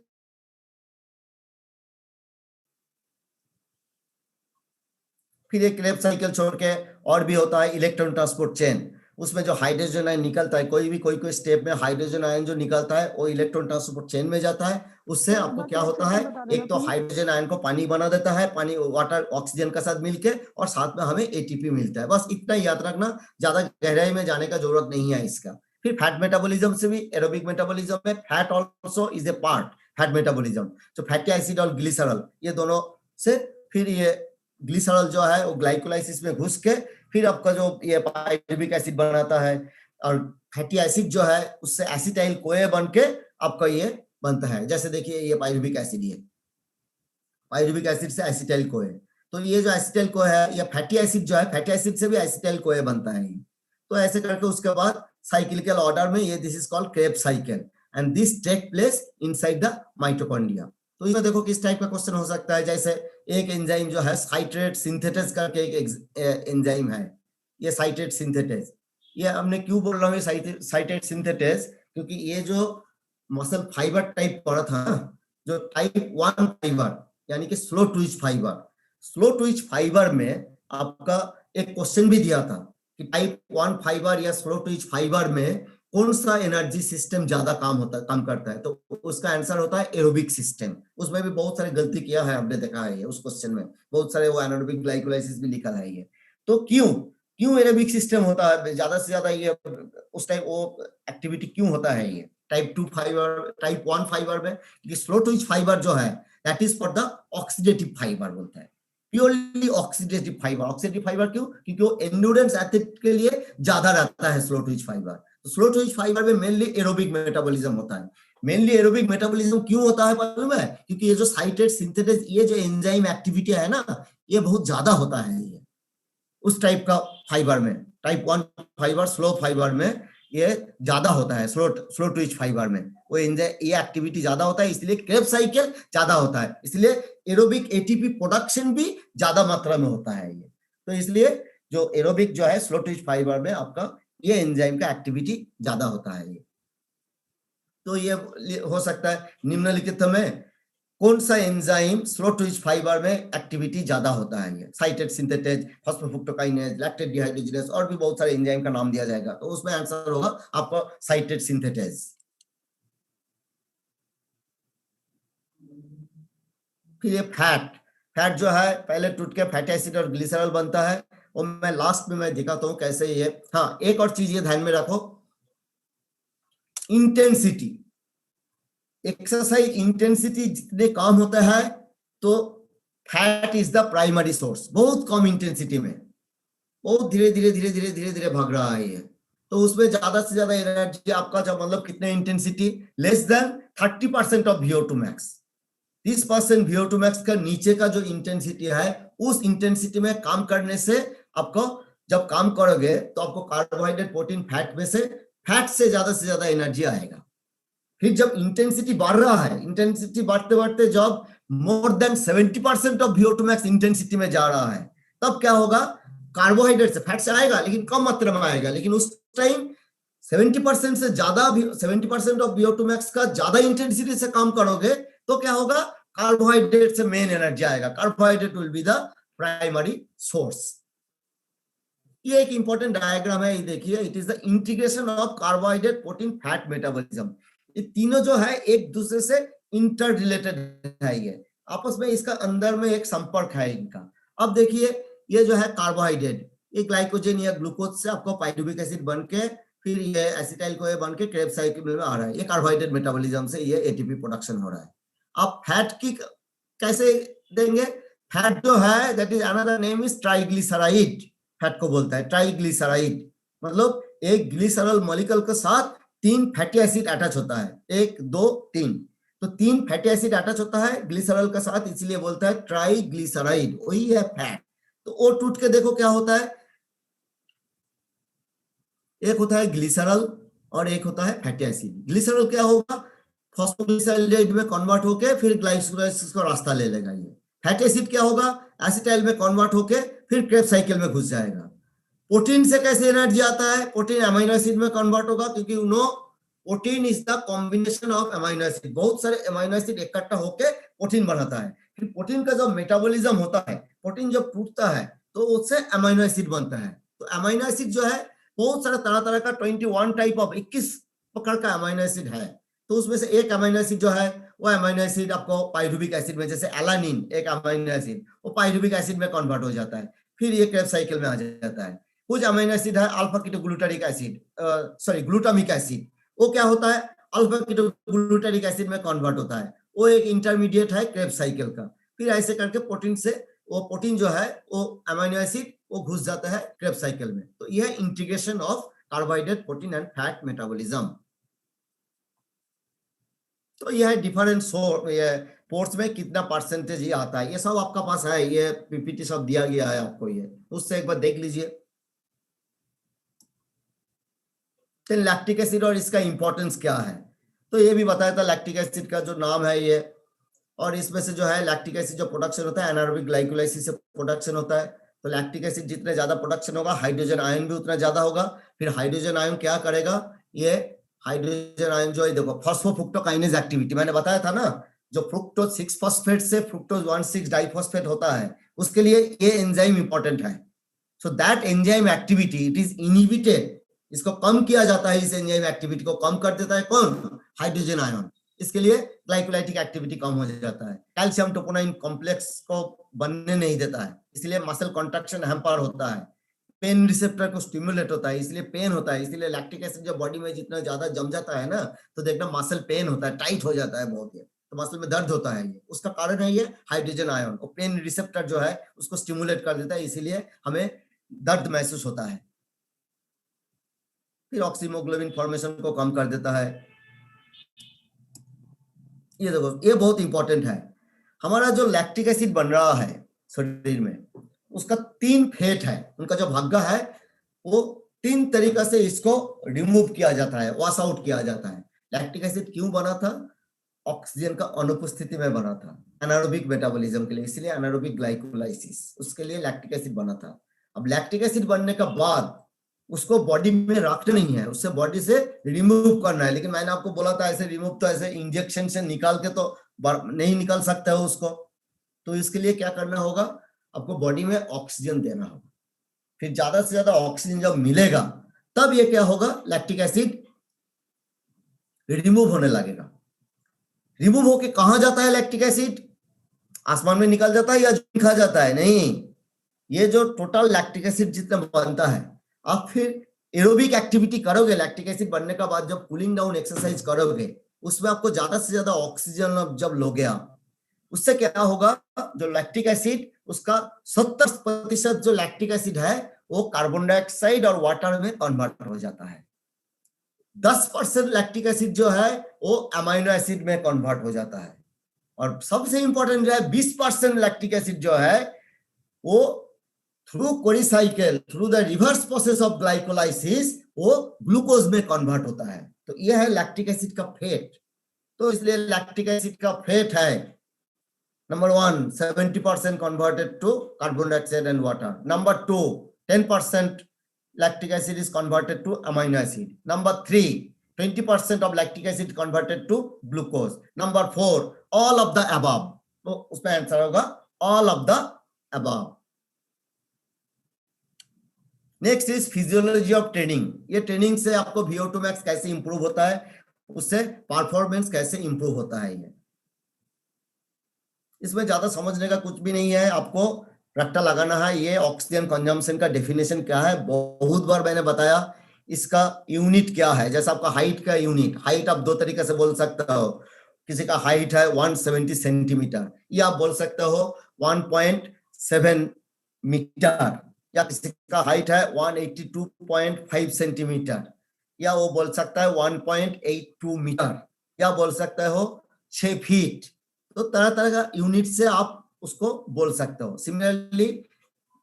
फिर एक क्रेब्स साइकिल छोड़ के और भी होता है इलेक्ट्रॉन ट्रांसपोर्ट चेन। उसमें जो हाइड्रोजन आयन निकलता है, कोई स्टेप में हाइड्रोजन आयन जो निकलता है वो इलेक्ट्रॉन ट्रांसपोर्ट चेन में जाता है। उससे आपको क्या होता है, एक तो हाइड्रोजन आयन को पानी बना देता है, पानी वाटर ऑक्सीजन के साथ मिलके, और साथ में हमें एटीपी मिलता है। बस इतना याद रखना, ज्यादा गहराई में जाने का जरूरत नहीं है इसका। फिर फैट मेटाबॉलिज्म से भी, एरोबिक मेटाबॉलिज्म में fat also is a part, fat metabolism. तो फैटी एसिड और ग्लिसरॉल, ये दोनों से, फिर ये ग्लिसरॉल जो है वो ग्लाइकोलाइसिस में घुस के फिर आपका जो ये पाइरुविक एसिड बनाता है, और फैटी एसिड जो है उससे एसिटाइल कोए बन के आपका ये बनता है। जैसे देखिए ये पाइरुविक एसिड, ये पाइरुविक एसिड से एसिटाइल कोए। तो ये जो एसिटाइल कोए है, ये फैटी एसिड जो है, फैटी एसिड से भी एसिटाइल कोए बनता है। तो ऐसे करके उसके बाद साइक्लिकल ऑर्डर में ये this is called Krebs cycle, and this take place inside the mitochondria. तो इसमें देखो किस टाइप का क्वेश्चन हो सकता है, जैसे एक एंजाइम जो है साइट्रेट सिंथेटेज करके एक एंजाइम है, ये साइट्रेट सिंथेटेज। ये हमने क्यों बोल रहा हूँ साइट्रेट सिंथेटेज, क्योंकि ये जो मसल फाइबर टाइप पड़ा था, जो टाइप 1 फाइबर यानी कि slow twitch fibre, slow twitch fibre में आपका एक क्वेश्चन भी दिया था कि टाइप 1 फाइबर या स्लो ट्विच फाइबर में कौन सा एनर्जी सिस्टम ज्यादा काम करता है। तो उसका आंसर होता है एरोबिक सिस्टम। उसमें भी बहुत सारे गलती किया है, हमने देखा है ये उस क्वेश्चन में बहुत सारे वो एनारोबिक ग्लाइकोलाइसिस भी लिखा है ये। तो क्यों, क्यों एरोबिक सिस्टम होता है ज्यादा से ज्यादा, ये उस टाइप वो एक्टिविटी क्यों होता है ये टाइप 2 फाइबर, टाइप 1 फाइबर में? क्योंकि स्लो ट्विच फाइबर जो है that is for the oxidative fibre बोलता है, purely oxidative fibre. Oxidative fibre क्यों? क्योंकि वो एंड्योरेंस एथलीट के लिए ज्यादा रहता है स्लो ट्विच फाइबर। तो स्लो ट्विच फाइबर में मेनली एरोबिक मेटाबॉलिज्म होता है। मेनली एरोबिक मेटाबॉलिज्म क्यों होता है मालूम है? क्योंकि ये जो साइटेड सिंथेटेज, ये जो एंजाइम एक्टिविटी है ना, ये बहुत ज्यादा होता है ये उस टाइप का फाइबर में। टाइप 1 फाइबर स्लो फाइबर में ये ज्यादा होता है, स्लो ट्विच फाइबर में वो ये एक्टिविटी ज्यादा होता है, इसलिए क्रेब्स साइकिल ज्यादा होता है, इसलिए एरोबिक एटीपी प्रोडक्शन भी ज्यादा मात्रा में होता है ये। तो इसलिए जो एरोबिक जो है स्लो ट्विच फाइबर में आपका ये एंजाइम का एक्टिविटी ज्यादा होता है ये। तो ये हो सकता है निम्नलिखित में कौन सा एंजाइम स्लो ट्विच फाइबर में एक्टिविटी ज्यादा होता है? ये citrate synthetase, phosphofructokinase, lactate dehydrogenase और भी बहुत सारे एंजाइम का नाम दिया जाएगा, तो उसमें आंसर होगा आपका साइटेड सिंथेटेज। फिर ये फैट जो है पहले टूट के फैटी एसिड और ग्लिसरॉल बनता है, और मैं लास्ट में मैं दिखाता हूं कैसे ये। हाँ, एक और चीज ये ध्यान में रखो, इंटेंसिटी, एक्सरसाइज इंटेंसिटी जितने कम होता है तो fat is the primary source. बहुत कम इंटेंसिटी में बहुत धीरे धीरे भाग रहा है ये, तो उसमें ज्यादा से ज्यादा एनर्जी आपका जब मतलब कितने intensity, less than 30% of VO2 max. 30% VO2 max का नीचे का जो इंटेंसिटी है, उस इंटेंसिटी में काम करने से आपको, जब काम करोगे तो आपको कार्बोहाइड्रेट, प्रोटीन, फैट में से फैट से ज्यादा एनर्जी आएगा। फिर जब इंटेंसिटी बढ़ रहा है, इंटेंसिटी बढ़ते बढ़ते जब more than 70% of VO2 max intensity में जा रहा है, तब क्या होगा? कार्बोहाइड्रेट से, फैट से आएगा लेकिन कम मात्रा में आएगा, लेकिन उस टाइम 70% से ज्यादा, 70% ऑफ VO2 मैक्स का ज्यादा इंटेंसिटी से काम करोगे तो क्या होगा? कार्बोहाइड्रेट से मेन एनर्जी आएगा। Carbohydrate will be the primary source. ये एक इंपॉर्टेंट डायग्राम है, ये देखिए, it is the integration of carbohydrate, protein, fat metabolism. ये तीनों जो है एक दूसरे से इंटर रिलेटेड है, ये आपस में इसका अंदर में एक संपर्क है इनका। अब देखिए, ये जो है कार्बोहाइड्रेट, ये ग्लाइकोजन या ग्लूकोज से आपको पाइरुविक एसिड बन के फिर ये एसिटाइल को बन के क्रेब्स साइकिल में आ रहा है। ये कार्बोहाइड्रेट मेटाबॉलिज्म से ये एटीपी प्रोडक्शन हो रहा है। अब फैट की कैसे देंगे? फैट जो है that is another name is triglyceride. Fat को बोलता है ट्राइग्लिसराइड, मतलब एक ग्लिसरॉल मॉलिक्यूल के साथ 3 फैटी एसिड अटैच होता है, 1 2 3, तो 3 फैटी एसिड अटैच होता है ग्लिसरॉल के साथ, इसलिए बोलता है ट्राइग्लिसराइड, वही है फैट। तो वो टूट के देखो क्या होता है, एक होता है ग्लिसरॉल और एक होता है फैटी एसिड। ग्लिसरॉल क्या होगा? फॉस्फोग्लिसराइड में कन्वर्ट होके फिर ग्लाइकोलाइसिस का रास्ता ले लेगा ये। फैटी एसिड क्या होगा? एसिटाइल में कन्वर्ट होके फिर क्रेब्स साइकिल में घुस जाएगा। प्रोटीन से कैसे एनर्जी आता है? प्रोटीन अमीनो एसिड में कन्वर्ट होगा, क्योंकि protein is the combination of amino acid. बहुत सारे अमीनो एसिड इकट्ठा होके प्रोटीन बनाता है। फिर प्रोटीन का जब मेटाबॉलिज्म होता है, प्रोटीन जब टूटता है तो उससे अमीनो एसिड बनता है। तो अमीनो एसिड जो है बहुत सारा तरह का 21 टाइप ऑफ 21 प्रकार का अमीनो एसिड है। तो उसमें से एक अमीनो एसिड जो है वो अमीनो एसिड आपको पाइरुविक एसिड में, जैसे एलानिन एक अमीनो एसिड, वो पाइरुविक एसिड में कन्वर्ट हो जाता है, फिर ये क्रेब्स साइकिल में आ जाता है। कुछ अमीनो एसिड है alpha ketoglutaric acid, sorry glutamic acid, वो क्या होता है? अल्फा कीटोग्लूटारिक एसिड में कन्वर्ट होता है, वो एक इंटरमीडिएट है क्रेब्स साइकिल का। फिर ऐसे करके प्रोटीन से वो प्रोटीन जो है वो अमीनो एसिड वो घुस जाता है क्रेब्स साइकिल में। तो यह integration of carbohydrate, protein and fat metabolism. तो यह डिफरेंट पोर्स में कितना परसेंटेज ये आता है, ये सब आपका पास है, ये पीपीटी सब दिया गया है आपको, ये उससे एक बार देख लीजिए। तो लैक्टिक एसिड और इसका इंपॉर्टेंस क्या है, तो ये भी बताया था। लैक्टिक एसिड का जो नाम है ये, और इसमें से जो है लैक्टिक एसिड जो प्रोडक्शन होता है एनारोबिक ग्लाइकोलाइसिस से प्रोडक्शन होता है। तो लैक्टिक एसिड जितने ज्यादा प्रोडक्शन होगा, हाइड्रोजन आयन भी उतना ज्यादा होगा। फिर हाइड्रोजन आयन क्या करेगा? ये हाइड्रोजन आयन जो है, देखो फॉस्फोफ्रुक्टोकाइनेज एक्टिविटी मैंने बताया था ना, जो फ्रुक्टोज 6 फॉस्फेट से फ्रुक्टोज 1,6 डाइफॉस्फेट होता है, उसके लिए ये एंजाइम इंपॉर्टेंट है। So that enzyme activity it is inhibited, इसको कम किया जाता है। इस एंजाइम एक्टिविटी को कम कर देता है कौन? Hydrogen ion. इसके लिए ग्लाइकोलाइटिक एक्टिविटी कम हो जाता है। कैल्शियम टोपोनाइन कॉम्प्लेक्स को बनने नहीं देता है, इसलिए मसल कॉन्ट्रैक्शन हैम्पर होता है। पेन रिसेप्टर को स्टिमुलेट होता है, इसलिए पेन होता है। इसलिए लैक्टिक एसिड जब बॉडी में जितना ज्यादा जम जाता है ना, तो देखना मसल पेन होता है, टाइट हो जाता है बहुत, ये तो मसल में दर्द होता है। ये उसका कारण है ये हाइड्रोजन आयन, और पेन रिसेप्टर जो है उसको स्टिमुलेट कर देता है, इसीलिए हमें दर्द महसूस होता है। फिर ऑक्सीमोग्लोबिन फॉर्मेशन को कम कर देता है। ये देखो, ये बहुत इंपॉर्टेंट है। हमारा जो लैक्टिक एसिड बन रहा है शरीर में, उसका 3 फेट है, उनका जो भाग्य है वो 3 तरीका से इसको रिमूव किया जाता है, वॉश आउट किया जाता है। लैक्टिक एसिड क्यों बना था? ऑक्सीजन का अनुपस्थिति में बना था, एनारोबिक मेटाबॉलिज्म के लिए, इसलिए एनारोबिक ग्लाइकोलाइसिस, उसके लिए लैक्टिक एसिड बना था। अब लैक्टिक एसिड बनने का बाद उसको बॉडी में रखना नहीं है, उससे बॉडी से रिमूव करना है। लेकिन मैंने आपको बोला था ऐसे रिमूव तो ऐसे इंजेक्शन से निकाल के तो नहीं निकाल सकते हो उसको, तो इसके लिए क्या करना होगा, आपको बॉडी में ऑक्सीजन देना होगा। फिर ज्यादा से ज्यादा ऑक्सीजन जब मिलेगा तब ये क्या होगा, लैक्टिक एसिड रिमूव होने लगेगा। रिमूव होके कहां जाता है लैक्टिक एसिड? आसमान में निकल जाता है या खा जाता है? नहीं, ये जो टोटल लैक्टिक एसिड जितना बनता है, आप फिर एरोबिक एक्टिविटी करोगे लैक्टिक एसिड बनने का बाद, जब कूलिंग डाउन एक्सरसाइज करोगे, उसमें आपको ज्यादा से ज्यादा ऑक्सीजन जब लोगे आप, उससे क्या होगा, जो लैक्टिक एसिड उसका 70% जो लैक्टिक एसिड है वो कार्बन डाइऑक्साइड और वाटर में कन्वर्ट हो जाता है। 10% लैक्टिक एसिड जो है वो अमाइनो एसिड में कन्वर्ट हो जाता है। और सबसे इंपॉर्टेंट जो है 20% लैक्टिक एसिड जो है वो through Cori cycle, through the reverse process of glycolysis, वो ग्लूकोज में कन्वर्ट होता है। तो यह है लैक्टिक एसिड का फेट। तो इसलिए लैक्टिक एसिड का फेट है number 1 70% converted to carbon dioxide and water. Number 2 10% lactic acid is converted to amino acid. Number 3 20% of lactic acid converted to glucose. Number 4 all of the above. तो उसमें answer होगा all of the above. Next is physiology of training. ये training से आपको VO2 max कैसे improve होता है, उससे परफॉर्मेंस कैसे इंप्रूव होता है। ये इसमें ज्यादा समझने का कुछ भी नहीं है, आपको रट्टा लगाना है। ये ऑक्सीजन कंजम्पशन का डेफिनेशन क्या है, बहुत बार मैंने बताया। इसका यूनिट क्या है, जैसे आपका हाइट का यूनिट, हाइट आप 2 तरीके से बोल सकते हो। किसी का हाइट है 170 सेंटीमीटर, या आप बोल सकते हो 1.7 मीटर, या किसी का हाइट है 182.5 सेंटीमीटर, या वो बोल सकता है 1.82 मीटर, या बोल सकते हो 6 फीट। तो तरह तरह का यूनिट से आप उसको बोल सकते हो। Similarly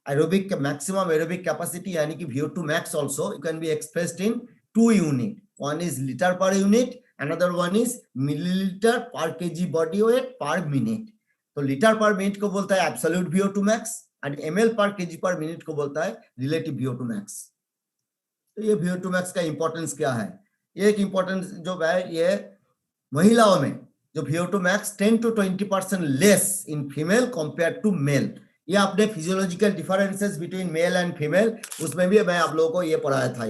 aerobic maximum aerobic capacity यानी कि VO2 max also you can be expressed in 2 unit. One is liter per unit, another one is milliliter per kg body weight per minute. तो लीटर पर मिनट को बोलता है absolute VO2 max, और ml per kg पर minute को बोलता है रिलेटिव VO2 max। तो ये VO2 max का इंपॉर्टेंस क्या है? ये एक इंपॉर्टेंस जो है, ये महिलाओं में जो VO2 max 10 to 20% less in female compare to male. ये आपने physiological differences between male and female, उसमें भी मैं आप लोगों को ये पढ़ाया था।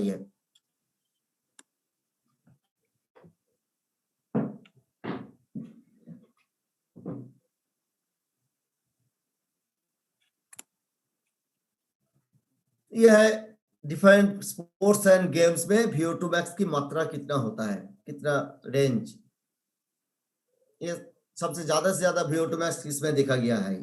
ये है डिफरेंट स्पोर्ट्स एंड गेम्स में VO2 max की मात्रा कितना होता है, कितना रेंज। ये सबसे ज्यादा VO2 max किसमें देखा गया है।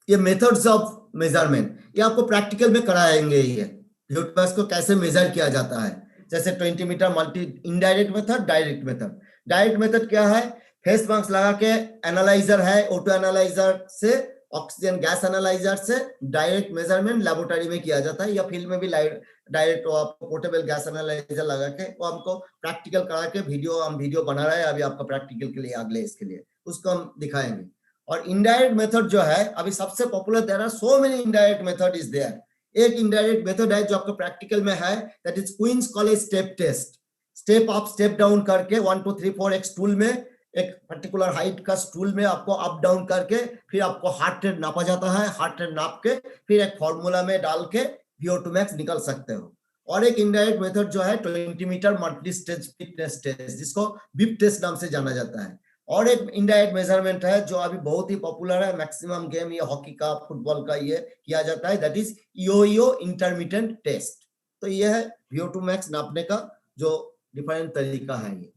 ये मेथड्स ऑफ मेजरमेंट, ये आपको प्रैक्टिकल में कराएंगे। ये VO2 max को कैसे मेजर किया जाता है, जैसे 20 metre multi indirect method, direct method. Direct method क्या है, फेस मास्क लगा के एनालाइजर है, ऑटो एनालाइजर से, ऑक्सीजन गैस एनालाइजर से डायरेक्ट मेजरमेंट लेबोरेटरी में किया जाता है, या फील्ड में भी डायरेक्ट पोर्टेबल गैस एनालाइजर लगा के वो हमको प्रैक्टिकल करा के हम वीडियो बना रहे हैं अभी आपका प्रैक्टिकल के लिए, अगले इसके लिए उसको हम दिखाएंगे। और इनडायरेक्ट मेथड जो है अभी सबसे popular, there are so many indirect method is there. एक इनडायरेक्ट मेथड है जो आपको प्रैक्टिकल में है, that is Queens College step test. Step up step down करके 1 2 3 4 एक स्टूल में, एक पर्टिकुलर हाइट का स्टूल में आपको अप डाउन करके फिर आपको हार्ट रेट नापा जाता है, हार्ट रेट नाप के फिर एक फॉर्मूला में डाल के VO2 max निकल सकते हो। और एक इनडायरेक्ट मेथड जो है 20 metre multi stage fitness test, जिसको बिप टेस्ट नाम से जाना जाता है। और एक इनडायरेक्ट मेजरमेंट है जो अभी बहुत ही पॉपुलर है, मैक्सिमम गेम ये हॉकी का, फुटबॉल का ये किया जाता है, that is yo intermittent test. तो ये है VO2 max नापने का जो डिफरेंट तरीका है ये।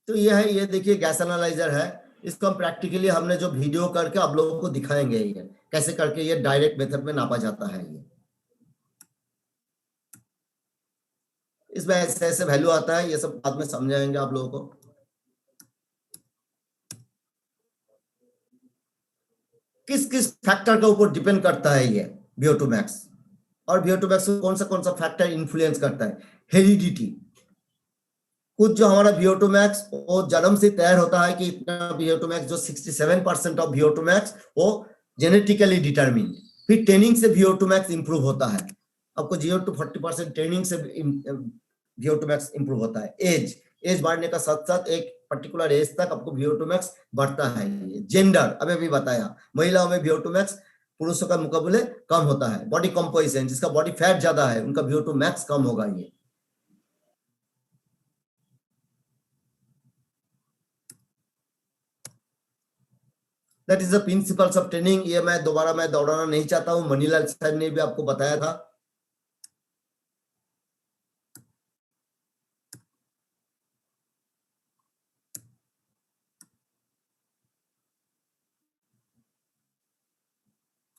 तो ये है, ये देखिए गैस एनालाइजर है, इसको हम प्रैक्टिकली हमने जो वीडियो करके आप लोगों को दिखाएंगे ये कैसे करके ये डायरेक्ट मेथड में नापा जाता है। ये इसमें ऐसे ऐसे वैल्यू आता है, ये सब बाद में समझाएंगे आप लोगों को। किस किस फैक्टर के ऊपर डिपेंड करता है ये VO2 max, और VO2 max कौन सा फैक्टर इन्फ्लुएंस करता है? हेरिडिटी। कुछ जो हमारा VO2 max वो जन्म से तैयार होता है कि इतना VO2 max, जो 67% ऑफ VO2 max वो जेनेटिकली डिटरमिन्ड। फिर ट्रेनिंग से VO2 max इंप्रूव होता है, आपको 0 to 40% ट्रेनिंग से VO2 max इंप्रूव होता है। एज बढ़ने का साथ साथ एक पर्टिकुलर एज तक आपको VO2 max बढ़ता है। जेंडर अभी भी बताया, महिलाओं में VO2 max पुरुषों का मुकाबले कम होता है। बॉडी कंपोजिशन, जिसका बॉडी फैट ज्यादा है उनका VO2 max कम होगा। ये that is the principles of training. ये मैं दोबारा दोहराना नहीं चाहता हूँ, मनीलाल सर ने भी आपको बताया था।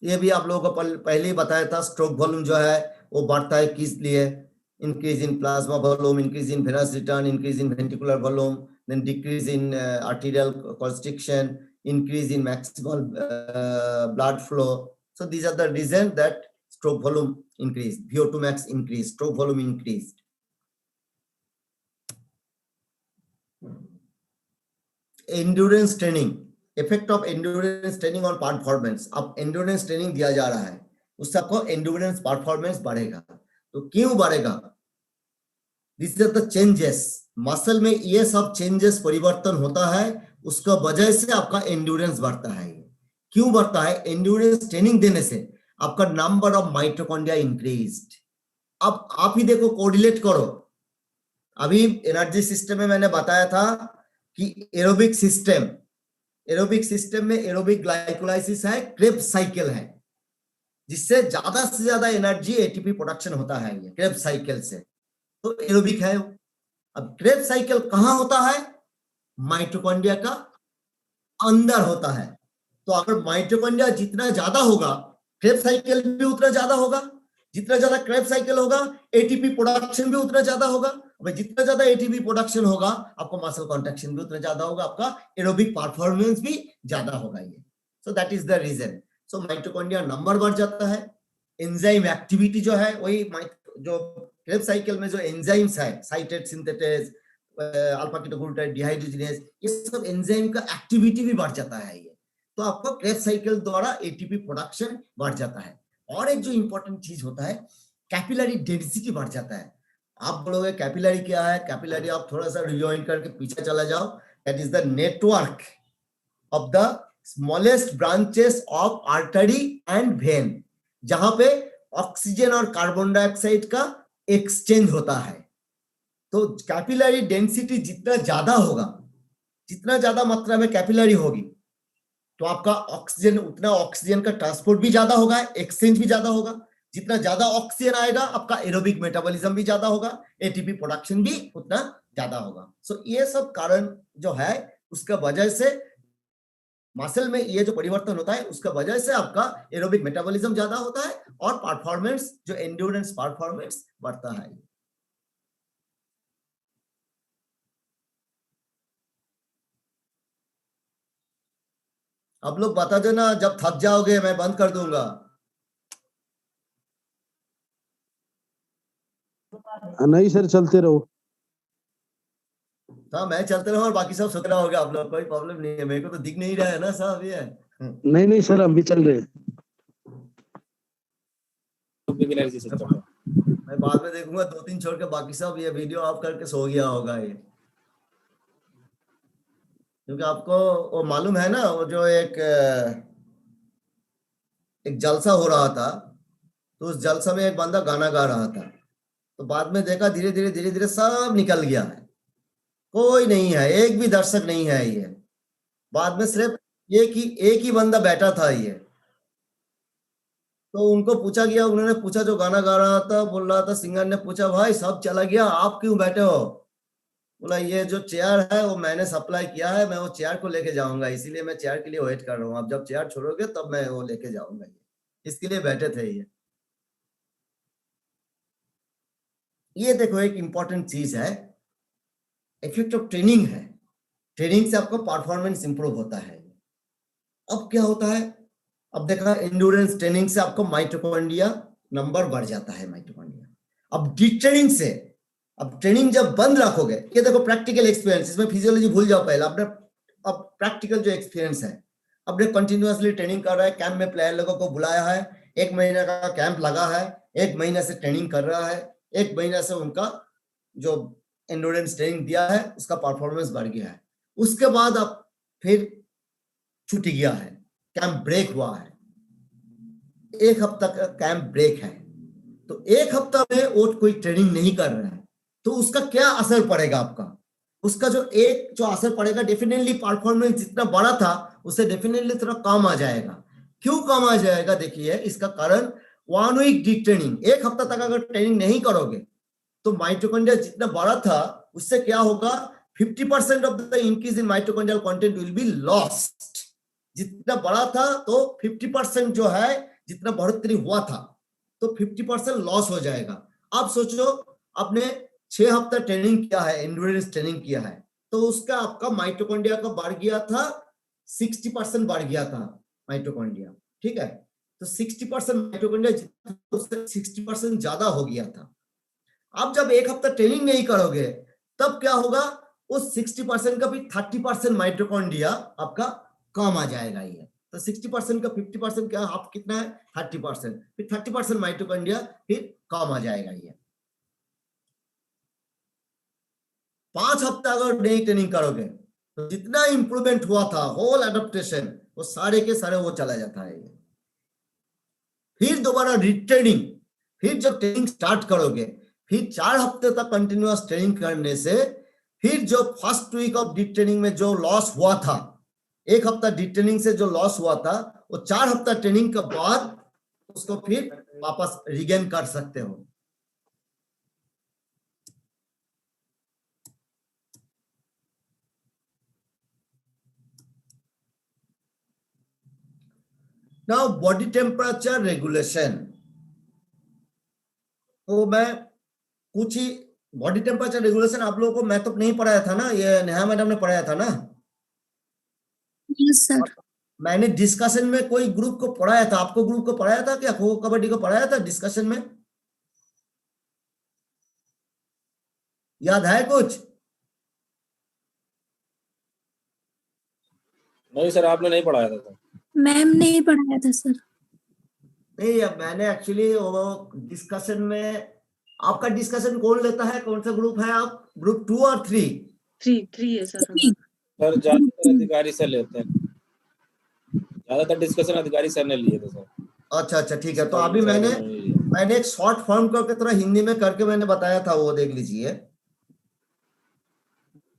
ये भी आप लोगों को पहले ही बताया था। स्ट्रोक वॉल्यूम जो है वो बढ़ता है किस लिए? Increase in plasma volume, increase in venous return, increase in ventricular volume, then decrease in arterial constriction, increase in maximal blood flow. So these are the reasons that stroke volume increased, VO2 max increased, stroke volume increased. Endurance training, effect of endurance training on performance। अब endurance training दिया जा रहा है, उससे आपको endurance performance बढ़ेगा। तो क्यों बढ़ेगा? These are the changes, muscle में ये सब चेंजेस परिवर्तन होता है, उसका वजह से आपका एंड्योरेंस बढ़ता है। क्यों बढ़ता है? एंड्योरेंस ट्रेनिंग देने से आपका नंबर ऑफ माइटोकॉन्ड्रिया इंक्रीज्ड। अब आप ही देखो, कोरिलेट करो। अभी एनर्जी सिस्टम में मैंने बताया था कि एरोबिक सिस्टम में एरोबिक ग्लाइकोलाइसिस है, क्रेब्स साइकिल है, जिससे ज्यादा से ज्यादा एनर्जी एटीपी प्रोडक्शन होता है ये क्रेब्स साइकिल से। तो एरोबिक है। अब क्रेब्स साइकिल कहां होता है? माइटोकॉन्ड्रिया का अंदर होता है। तो अगर माइटोकॉन्ड्रिया जितना ज्यादा होगा, क्रेब्स साइकिल भी उतना ज्यादा होगा। जितना ज्यादा क्रेब्स साइकिल होगा, एटीपी प्रोडक्शन भी उतना ज्यादा होगा। जितना ज्यादा एटीपी प्रोडक्शन होगा, आपको मसल कॉन्ट्रैक्शन भी उतना ज्यादा होगा, आपका एरोबिक परफॉर्मेंस भी ज्यादा होगा। ये so that is the reason. So mitochondria number बढ़ जाता है। एंजाइम एक्टिविटी जो है वही जो क्रेब्स साइकिल में जो एंजाइम्स है, साइटेट सिंथेटेज, अल्फा कीटोग्लूटाइड डिहाइड्रोजिनेज, ये सब एंजाइम का एक्टिविटी भी बढ़ जाता है। ये तो आपका क्रेब्स साइकिल द्वारा एटीपी प्रोडक्शन बढ़ जाता है। और एक जो इंपॉर्टेंट चीज होता है, कैपिलरी डेंसिटी बढ़ जाता है। आप बोलोगे कैपिलरी क्या है? कैपिलरी आप थोड़ा सा रिवाइंड करके पीछे चला जाओ, that is the network of the smallest branches of artery and when, जहां पे ऑक्सीजन और कार्बन डाइऑक्साइड का एक्सचेंज होता है। तो कैपिलरी डेंसिटी जितना ज्यादा होगा, जितना ज्यादा मात्रा में कैपिलरी होगी, तो आपका ऑक्सीजन, उतना ऑक्सीजन का ट्रांसपोर्ट भी ज्यादा होगा, एक्सचेंज भी ज्यादा होगा। जितना ज्यादा ऑक्सीजन आएगा, आपका एरोबिक मेटाबॉलिज्म भी ज्यादा होगा, एटीपी प्रोडक्शन भी उतना ज्यादा होगा। सो ये सब कारण जो है, उसका वजह से मसल में ये जो परिवर्तन होता है, उसका वजह से आपका एरोबिक मेटाबॉलिज्म ज्यादा होता है और परफॉर्मेंस, जो एंड्योरेंस परफॉर्मेंस बढ़ता है। आप लोग बता देना जब थक जाओगे, मैं बंद कर दूंगा। नहीं सर, चलते रहो। हाँ, मैं चलते रहा और बाकी सब सुत रहा होगा। आप लोग कोई प्रॉब्लम नहीं है, मेरे को तो दिख नहीं रहा है ना साहब ये। नहीं सर, हम भी चल रहे हैं। मैं बाद में देखूंगा, 2-3 छोड़ के बाकी सब ये वीडियो ऑफ करके सो गया होगा ये। क्योंकि आपको वो मालूम है ना, वो जो एक जलसा हो रहा था, तो उस जलसा में एक बंदा गाना गा रहा था, तो बाद में देखा धीरे धीरे सब निकल गया है। कोई नहीं है, एक भी दर्शक नहीं है। ये बाद में सिर्फ एक ही बंदा बैठा था। ये तो उनको पूछा गया, उन्होंने पूछा, जो गाना गा रहा था, बोल रहा था, सिंगर ने पूछा, भाई सब चला गया, आप क्यों बैठे हो? बोला, ये जो चेयर है वो मैंने सप्लाई किया है, मैं वो चेयर को लेके जाऊंगा, इसीलिए मैं चेयर के लिए वेट कर रहा हूँ। आप जब चेयर छोड़ोगे तब मैं वो लेके जाऊंगा। इसके लिए बैठे थे। ये देखो एक इंपॉर्टेंट चीज है, इफेक्ट ऑफ ट्रेनिंग है। ट्रेनिंग से आपको परफॉर्मेंस इंप्रूव होता है। अब क्या होता है, अब देखा, एंड्योरेंस ट्रेनिंग से आपको माइटोकॉन्ड्रिया नंबर बढ़ जाता है, माइटोकॉन्ड्रिया। अब डिट्रेनिंग से, अब ट्रेनिंग जब बंद रखोगे, ये देखो प्रैक्टिकल एक्सपीरियंस, इसमें फिजियोलॉजी भूल जाओ पहले, आपने अब प्रैक्टिकल जो एक्सपीरियंस है, आपने कंटिन्यूअसली ट्रेनिंग कर रहा है, कैंप में प्लेयर लोगों को बुलाया है, 1 महीने का कैंप लगा है, 1 महीने से ट्रेनिंग कर रहा है, 1 महीने से उनका जो एंड्योरेंस ट्रेनिंग दिया है उसका परफॉर्मेंस बढ़ गया है। उसके बाद अब फिर छूट गया है, कैंप ब्रेक हुआ है, 1 हफ्ता का कैंप ब्रेक है, तो 1 हफ्ता में वो कोई ट्रेनिंग नहीं कर रहा है, तो उसका क्या असर पड़ेगा आपका? उसका जो असर पड़ेगा, डेफिनेटली परफॉर्मेंस जितना बड़ा था उससे डेफिनेटली थोड़ा कम आ जाएगा। क्यों कम आ जाएगा? देखिए इसका कारण, 1 वीक डी ट्रेनिंग, 1 हफ्ता तक अगर ट्रेनिंग नहीं करोगे तो माइटोकॉन्ड्रिया जितना बड़ा था उससे क्या होगा, 50% of the increase in mitochondrial content will be lost. जितना बड़ा था तो 50% जो है, जितना बढ़ोतरी हुआ था तो 50% लॉस हो जाएगा। अब सोचो, आपने 6 हफ्ता ट्रेनिंग किया है, एंड्योरेंस ट्रेनिंग किया है, तो उसका आपका माइटोकॉन्ड्रिया का बढ़ गया था, 60% बढ़ गया था माइटोकॉन्ड्रिया, ठीक है? तो 60% माइटोकॉन्ड्रिया उससे 60% ज्यादा हो गया था। आप जब 1 हफ्ता ट्रेनिंग नहीं करोगे तब क्या होगा, उस 60% का भी 30% माइटोकॉन्ड्रिया आपका कम आ जाएगा। ये तो 60% का 50% क्या, आप कितना है, 30%, फिर 30% माइटोकॉन्ड्रिया फिर कम आ जाएगा। ये 5 हफ्ता अगर नहीं ट्रेनिंग करोगे तो जितना इंप्रूवमेंट हुआ था, होल एडेप्टेशन, वो सारे के सारे वो चला जाता है। फिर दोबारा रिट्रेनिंग, फिर जब ट्रेनिंग स्टार्ट करोगे, फिर 4 हफ्ते तक कंटिन्यूअस ट्रेनिंग करने से फिर जो first week of the training में जो लॉस हुआ था, 1 हफ्ता डी ट्रेनिंग से जो लॉस हुआ था, वो 4 हफ्ता ट्रेनिंग के बाद उसको फिर वापस रिगेन कर सकते हो। नाउ बॉडी टेम्परेचर रेगुलेशन, तो मैं कुछ ही बॉडी टेम्परेचर रेगुलेशन आप लोगों को मैं तो नहीं पढ़ाया था ना, ये नेहा मैडम ने पढ़ाया था ना? Yes sir. मैंने डिस्कशन में कोई ग्रुप को पढ़ाया था, आपको ग्रुप को पढ़ाया था क्या, खो कबड्डी को पढ़ाया था डिस्कशन में? याद है कुछ? नहीं सर, आपने नहीं पढ़ाया था। मैम ने पढ़ाया था सर। नहीं, अब मैंने एक्चुअली वो डिस्कशन में, आपका डिस्कशन कौन लेता है, कौन सा ग्रुप है आप, ग्रुप 2 और 3? 3 है सर हमारा। सर ज्यादातर अधिकारी सर लेते हैं, ज्यादातर डिस्कशन अधिकारी सर ने लिए थे सर। अच्छा, ठीक है। तो अभी मैंने एक शॉर्ट फॉर्म करके थोड़ा हिंदी में करके मैंने बताया था, वो देख लीजिए।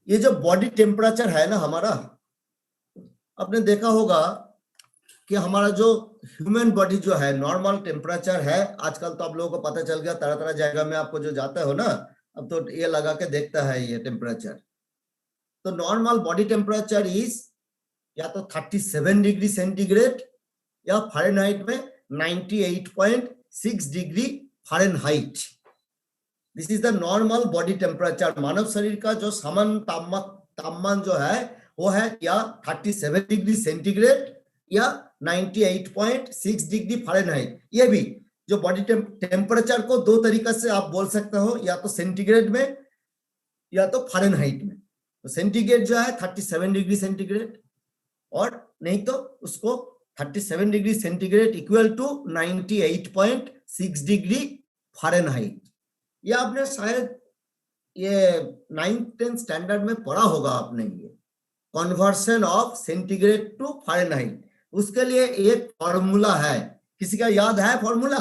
ये जो बॉडी टेम्परेचर है ना हमारा, आपने देखा होगा कि हमारा जो ह्यूमन बॉडी जो है नॉर्मल टेम्परेचर है, आजकल तो आप लोगों को पता चल गया, तरह तरह जगह में आपको जो जाता हो ना, अब तो ये लगा के देखता है ये टेम्परेचर। तो नॉर्मल बॉडी टेम्परेचर इज या तो 37 डिग्री सेंटीग्रेड या फ़ारेनहाइट में 98.6 degree Fahrenheit. This is the normal body temperature. मानव शरीर का जो सामान्य तापमान जो है वो है या 37 डिग्री सेंटीग्रेड या 98.6 डिग्री फ़ारेनहाइट। ये भी जो बॉडी टेम्परेचर को 2 तरीका से आप बोल सकते हो, या तो सेंटीग्रेड में या तो फ़ारेनहाइट में। तो सेंटीग्रेड जो है 37 डिग्री सेंटीग्रेड, और नहीं तो उसको 37 degree centigrade equal to 98.6 degree Fahrenheit. ये आपने शायद ये 9th-10th स्टैंडर्ड में पढ़ा होगा आपने, ये conversion of centigrade to Fahrenheit. उसके लिए एक फॉर्मूला है, किसी का याद है फॉर्मूला?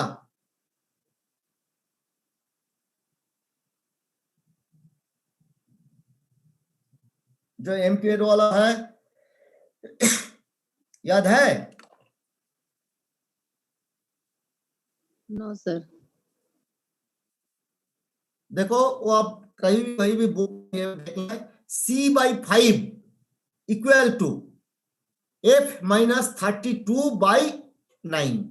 जो एम्पियर वाला है, याद है? No sir. देखो वो आप कहीं भी बुक में देखना है, C/5 इक्वल टू F-32/9।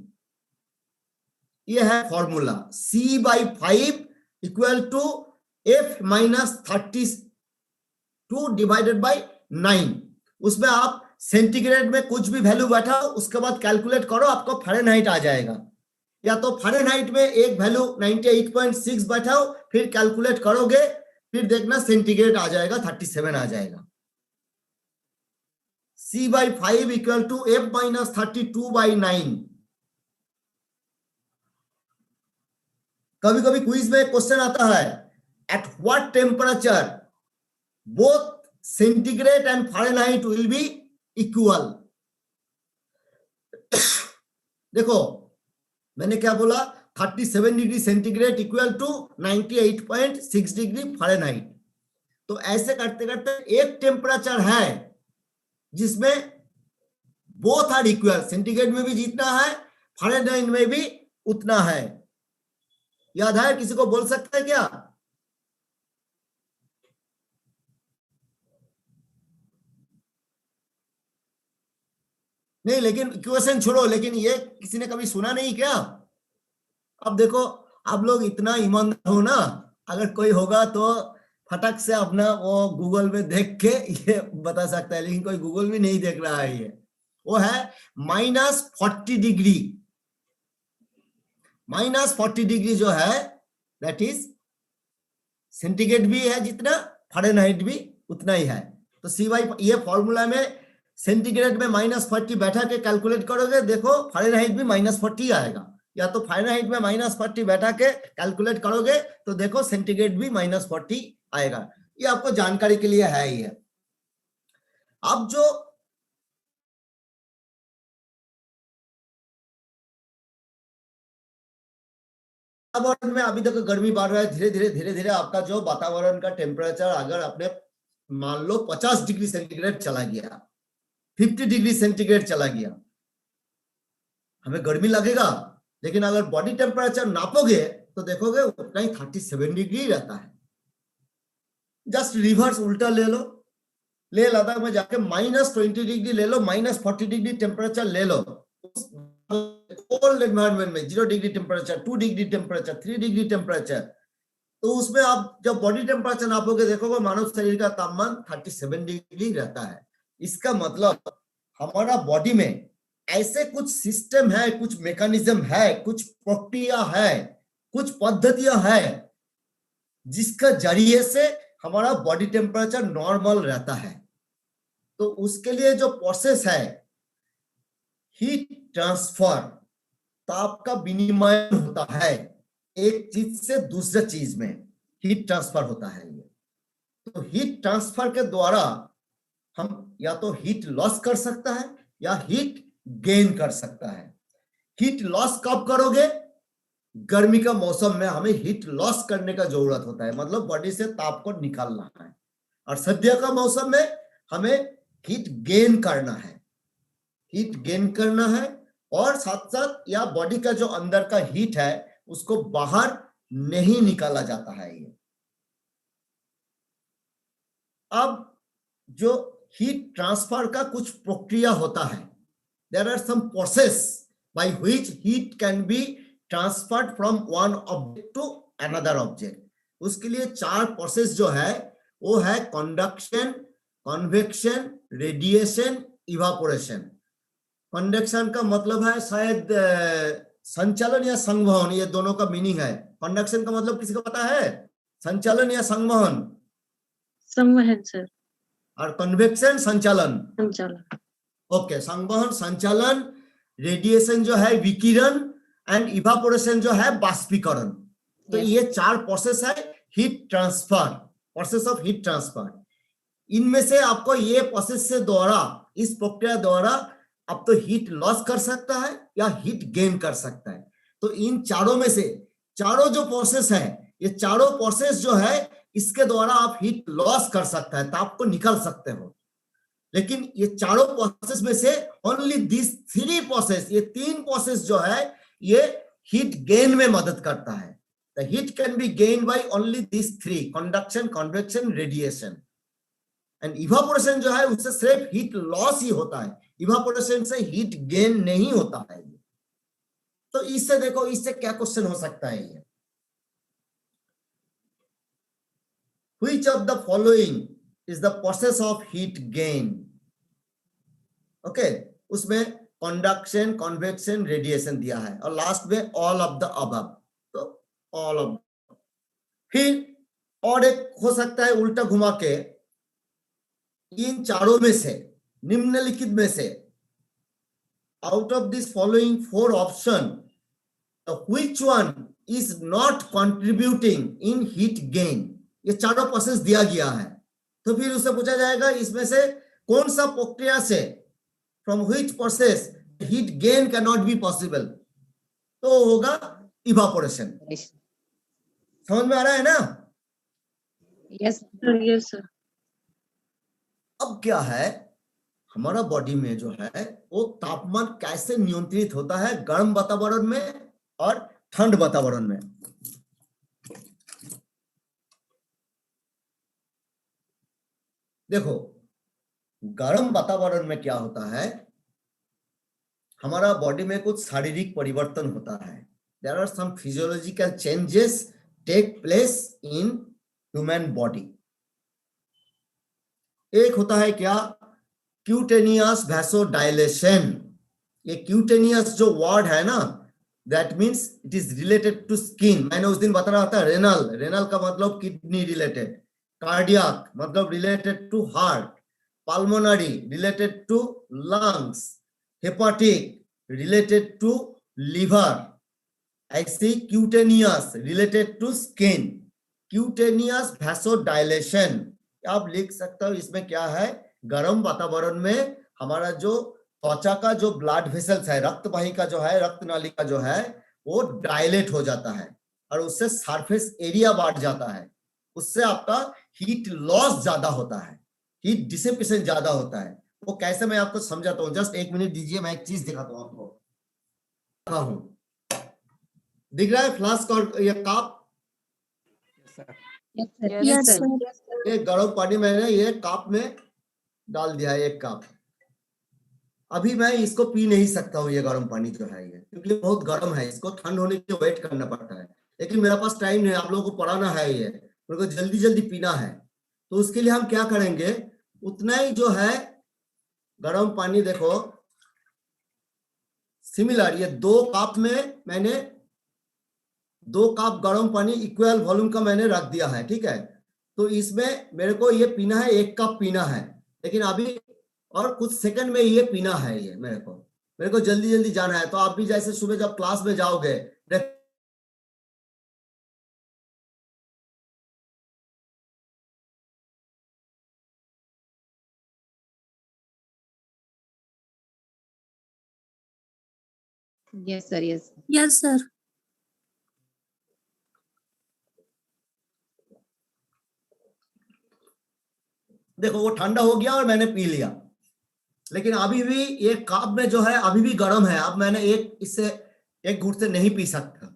ये है formula, C/5 equal to F-32/9। उसमें आप सेंटीग्रेड में कुछ भी वैल्यू बैठाओ, उसके बाद कैलकुलेट करो, आपको फ़ारेनहाइट आ जाएगा। या तो फ़ारेनहाइट में एक वैल्यू 98.6 बैठाओ, फिर कैलकुलेट करोगे, फिर देखना सेंटीग्रेड आ जाएगा, 37 आ जाएगा। C/5 equal to F-32/9। कभी कभी क्विज में क्वेश्चन आता है, at what temperature both centigrade and Fahrenheit will be equal. देखो मैंने क्या बोला, 37 degree centigrade equal to 98.6 degree Fahrenheit. तो ऐसे करते करते एक टेम्परेचर है जिसमें बोथ आर इक्वल, सेंटीग्रेड में भी जितना है, फ़ारेनहाइट में भी उतना है। याद है? किसी को बोल सकता है क्या? नहीं, लेकिन इक्वेशन छोड़ो, लेकिन ये किसी ने कभी सुना नहीं क्या? अब देखो आप लोग इतना ईमानदार हो ना, अगर कोई होगा तो फटक से अपना वो गूगल में देख के ये बता सकता है, लेकिन कोई गूगल भी नहीं देख रहा है। ये वो है -40 डिग्री। -40 डिग्री जो है दैट इज सेंटीग्रेड भी है जितना, फ़ारेनहाइट भी उतना ही है। तो C/, ये फॉर्मूला में सेंटीग्रेड में -40 बैठा के कैलकुलेट करोगे, देखो फ़ारेनहाइट भी -40 आएगा। या तो फ़ारेनहाइट में -40 बैठा के कैलकुलेट करोगे तो देखो सेंटीग्रेड भी -40 आएगा। ये आपको जानकारी के लिए है ही है। अब जो वातावरण में अभी देखो गर्मी बढ़ रहा है, धीरे धीरे आपका जो वातावरण का टेम्परेचर अगर अपने मान लो 50 डिग्री सेंटीग्रेड चला गया, 50 डिग्री सेंटीग्रेड चला गया, हमें गर्मी लगेगा। लेकिन अगर बॉडी टेम्परेचर नापोगे तो देखोगे उतना ही 37 डिग्री रहता है। जस्ट रिवर्स उल्टा ले लो, ले लद्दाख में जाके -20 डिग्री ले लो, -40 डिग्री टेम्परेचर ले लो, कोल्ड एनवायरनमेंट में 0 degree temperature, 2 degree temperature, 3 degree temperature, तो उसमें आप जब बॉडी टेम्परेचर नापोगे देखोगे मानव शरीर का तापमान 37 डिग्री रहता है। इसका मतलब हमारा बॉडी में ऐसे कुछ सिस्टम है, कुछ मैकेनिज्म है, कुछ प्रक्रिया है, कुछ पद्धतियां है जिसका जरिए से हमारा बॉडी टेम्परेचर नॉर्मल रहता है। तो उसके लिए जो प्रोसेस है हीट ट्रांसफर, ताप का विनिमय होता है, एक चीज से दूसरे चीज में हीट ट्रांसफर होता है। ये तो हीट ट्रांसफर के द्वारा हम या तो हीट लॉस कर सकता है या हीट गेन कर सकता है। हीट लॉस कब करोगे? गर्मी का मौसम में हमें हीट लॉस करने का जरूरत होता है, मतलब बॉडी से ताप को निकालना है। और सर्दियों का मौसम में हमें हीट गेन करना है, हीट गेन करना है, और साथ साथ या बॉडी का जो अंदर का हीट है उसको बाहर नहीं निकाला जाता है। ये अब जो हीट ट्रांसफर का कुछ प्रक्रिया होता है, there are some process by which heat can be transferred from one object to another object. उसके लिए 4 प्रोसेस जो है वो है conduction, convection, radiation, evaporation. Conduction का मतलब है शायद संचालन या संवहन, ये दोनों का मीनिंग है। कंडक्शन का मतलब किसी को पता है? संचालन या संवहन? संवहन सर। और कन्वेक्शन संचालन। संचालन। ओके, संवहन, संचालन, रेडिएशन जो है विकिरण, एंड इवापोरेशन जो है बाष्पीकरण। तो ये 4 प्रोसेस है heat transfer, process of heat transfer. इनमें से आपको ये प्रोसेस से द्वारा, इस प्रक्रिया द्वारा आप तो हीट लॉस कर सकता है या हीट गेन कर सकता है। तो इन चारों में से चारों जो प्रोसेस है, ये चारों प्रोसेस जो है इसके द्वारा आप हीट लॉस कर सकता है, ताप को निकाल सकते हो। लेकिन ये चारों प्रोसेस में से ओनली दिस 3 प्रोसेस, ये 3 प्रोसेस जो है ये हीट गेन में मदद करता है। The heat can B gain by only this 3, conduction, convection, radiation. And evaporation जो है उससे सिर्फ हीट लॉस ही होता है, इवापोरेशन से हीट गेन नहीं होता है। तो इससे देखो, इससे क्या क्वेश्चन हो सकता है ये, Which of the following is the process of heat gain? Okay, उसमें conduction, convection, radiation दिया है और लास्ट में all of the above, तो all of। फिर और एक हो सकता है उल्टा घुमा के, इन चारों में से, निम्नलिखित में से, out of this following 4 option, which one is not contributing in heat gain? ये चारों प्रोसेस दिया गया है, तो फिर उससे पूछा जाएगा इसमें से कौन सा प्रक्रिया से, from which process heat gain can not be possible, तो होगा इवापोरेशन। समझ में आ रहा है ना? Yes sir. अब क्या है, हमारा बॉडी में जो है वो तापमान कैसे नियंत्रित होता है, गर्म वातावरण में और ठंड वातावरण में। देखो, गर्म वातावरण में क्या होता है, हमारा बॉडी में कुछ शारीरिक परिवर्तन होता है। There are some physiological changes take place in human body. एक होता है क्या, क्यूटेनियस वैसोडाइलेशन। ये क्यूटेनियस जो वर्ड है ना, that means it is related to skin. मैंने उस दिन बता रहा था रेनल, रेनल का मतलब किडनी रिलेटेड, कार्डियक मतलब related to heart, pulmonary related to lungs, hepatic related to liver, ऐसे cutaneous related to skin. Cutaneous vasodilation आप लिख सकते हो, इसमें क्या है, गर्म वातावरण में हमारा जो त्वचा का जो ब्लड वेसल्स है, रक्त वाहिका जो है, रक्त नालिका जो है, वो डायलेट हो जाता है और उससे सरफेस एरिया बढ़ जाता है। उससे आपका हीट लॉस ज्यादा होता है, हीट डिसिपेशन ज्यादा होता है। वो कैसे, मैं आपको समझाता हूँ, जस्ट 1 मिनट दीजिए, मैं एक चीज दिखाता हूँ आपको। दिख रहा है फ्लास्क और ये कप? Yes sir. ये गर्म पानी मैंने ये कप में डाल दिया है, एक कप। अभी मैं इसको पी नहीं सकता हूँ, ये गर्म पानी जो है ये, क्योंकि बहुत गर्म है, इसको ठंड होने के लिए वेट करना पड़ता है। लेकिन मेरे पास टाइम नहीं है, आप लोगों को पढ़ाना है, ये मेरे को जल्दी जल्दी पीना है। तो उसके लिए हम क्या करेंगे, उतना ही जो है गर्म पानी, देखो सिमिलर, ये 2 कप में मैंने 2 कप गर्म पानी इक्वल वॉल्यूम का मैंने रख दिया है, ठीक है। तो इसमें मेरे को ये पीना है, 1 कप पीना है, लेकिन अभी और कुछ सेकंड में ये पीना है, ये मेरे को जल्दी जल्दी जाना है। तो आप भी जैसे सुबह जब क्लास में जाओगे, yes sir. Yes yes sir. देखो वो ठंडा हो गया और मैंने पी लिया, लेकिन अभी भी ये कप में जो है अभी भी गर्म है। अब मैंने इससे 1 घूंट से नहीं पी सकता।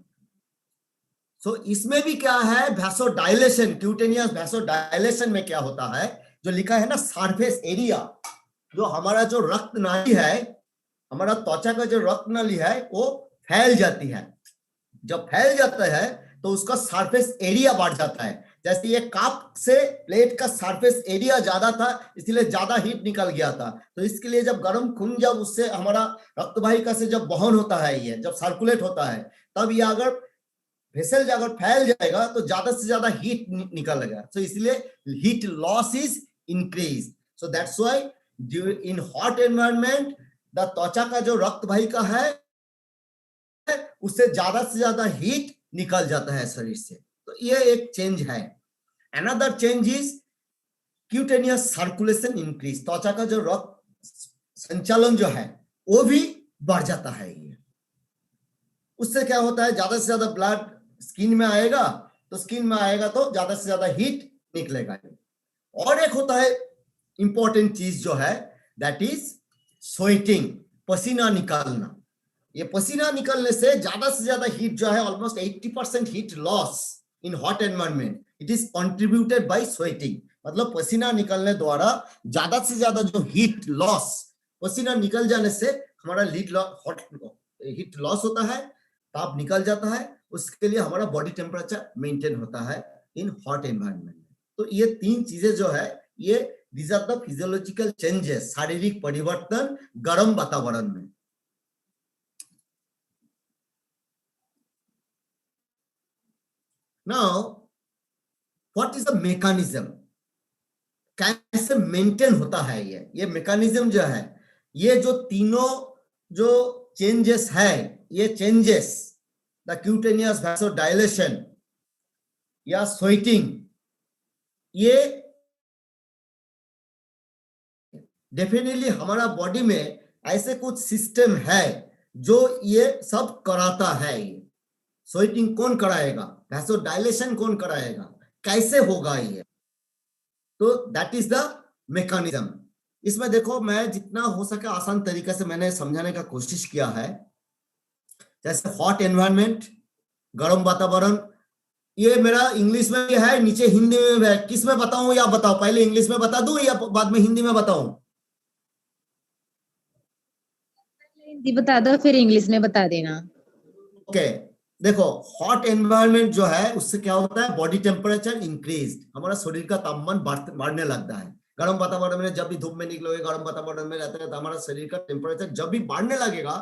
सो इसमें भी क्या है, वैसोडाइलेशन, क्यूटेनियस वैसोडाइलेशन में क्या होता है, जो लिखा है ना सरफेस एरिया, जो हमारा जो रक्त नाली है, हमारा त्वचा का जो रक्त नाली है वो फैल जाती है। जब फैल जाता है तो उसका सरफेस एरिया बढ़ जाता है। जैसे ये कप से प्लेट का सरफेस एरिया ज्यादा था, इसलिए ज्यादा हीट निकल गया था। तो इसके लिए जब गर्म खून जब उससे हमारा रक्तवाहिका से जब वहन होता है, ये जब सर्कुलेट होता है, तब ये अगर वेसल अगर फैल जाएगा तो ज्यादा से ज्यादा हीट निकलेगा। तो इसलिए heat loss is increase. So that's why in hot environment the त्वचा का जो रक्तवाहिका है उससे ज्यादा हीट निकल जाता है शरीर से। तो ये एक चेंज है। Another change is cutaneous circulation increase. त्वचा का जो रक्त संचालन जो है वो भी बढ़ जाता है। ये उससे क्या होता है, ज्यादा से ज्यादा ब्लड स्किन में आएगा, तो स्किन में आएगा तो ज्यादा से ज्यादा हीट निकलेगा। और एक होता है इंपॉर्टेंट चीज जो है, दैट इज स्वेटिंग, पसीना निकालना। ये पसीना निकलने से ज्यादा हीट जो है, almost 80% heat loss in hot environment, it is contributed bye sweating. मतलब पसीना निकलने द्वारा ज्यादा से ज्यादा जो हीट लॉस, पसीना निकल जाने से हमारा हीट लॉस होता है, ताप निकल जाता है, उसके लिए हमारा बॉडी टेम्परेचर मेंटेन होता है इन हॉट एनवायरनमेंट में। तो ये तीन चीजें जो है, ये these are the physiological changes, शारीरिक परिवर्तन गर्म वातावरण में। Now what is the mechanism, कैसे मेंटेन होता है ये मैकेनिज्म जो है, ये जो तीनों जो चेंजेस है, ये चेंजेस द क्यूटेनियस वैसोडाइलेशन या स्वेटिंग, ये डेफिनेटली हमारा बॉडी में ऐसे कुछ सिस्टम है जो ये सब कराता है। ये स्वेटिंग कौन कराएगा, वैसोडाइलेशन कौन कराएगा, कैसे होगा ये, तो दैट इज द मैकेनिज्म। इसमें देखो, मैं जितना हो सके आसान तरीके से मैंने समझाने का कोशिश किया है। जैसे हॉट एनवायरनमेंट, गर्म वातावरण, ये मेरा इंग्लिश में भी है, नीचे हिंदी में भी है। किस में बताऊं या बताओ, पहले इंग्लिश में बता दूं या बाद में हिंदी में बताऊं? हिंदी बता दो, फिर इंग्लिश में बता देना। ओके, देखो हॉट एनवायरनमेंट जो है, उससे क्या होता है, बॉडी टेम्परेचर इंक्रीज, हमारा शरीर का तापमान बढ़ने लगता है। गर्म वातावरण में जब भी धूप में निकलोगे, गर्म वातावरण में रहते हैं, तो हमारा शरीर का टेम्परेचर जब भी बढ़ने लगेगा,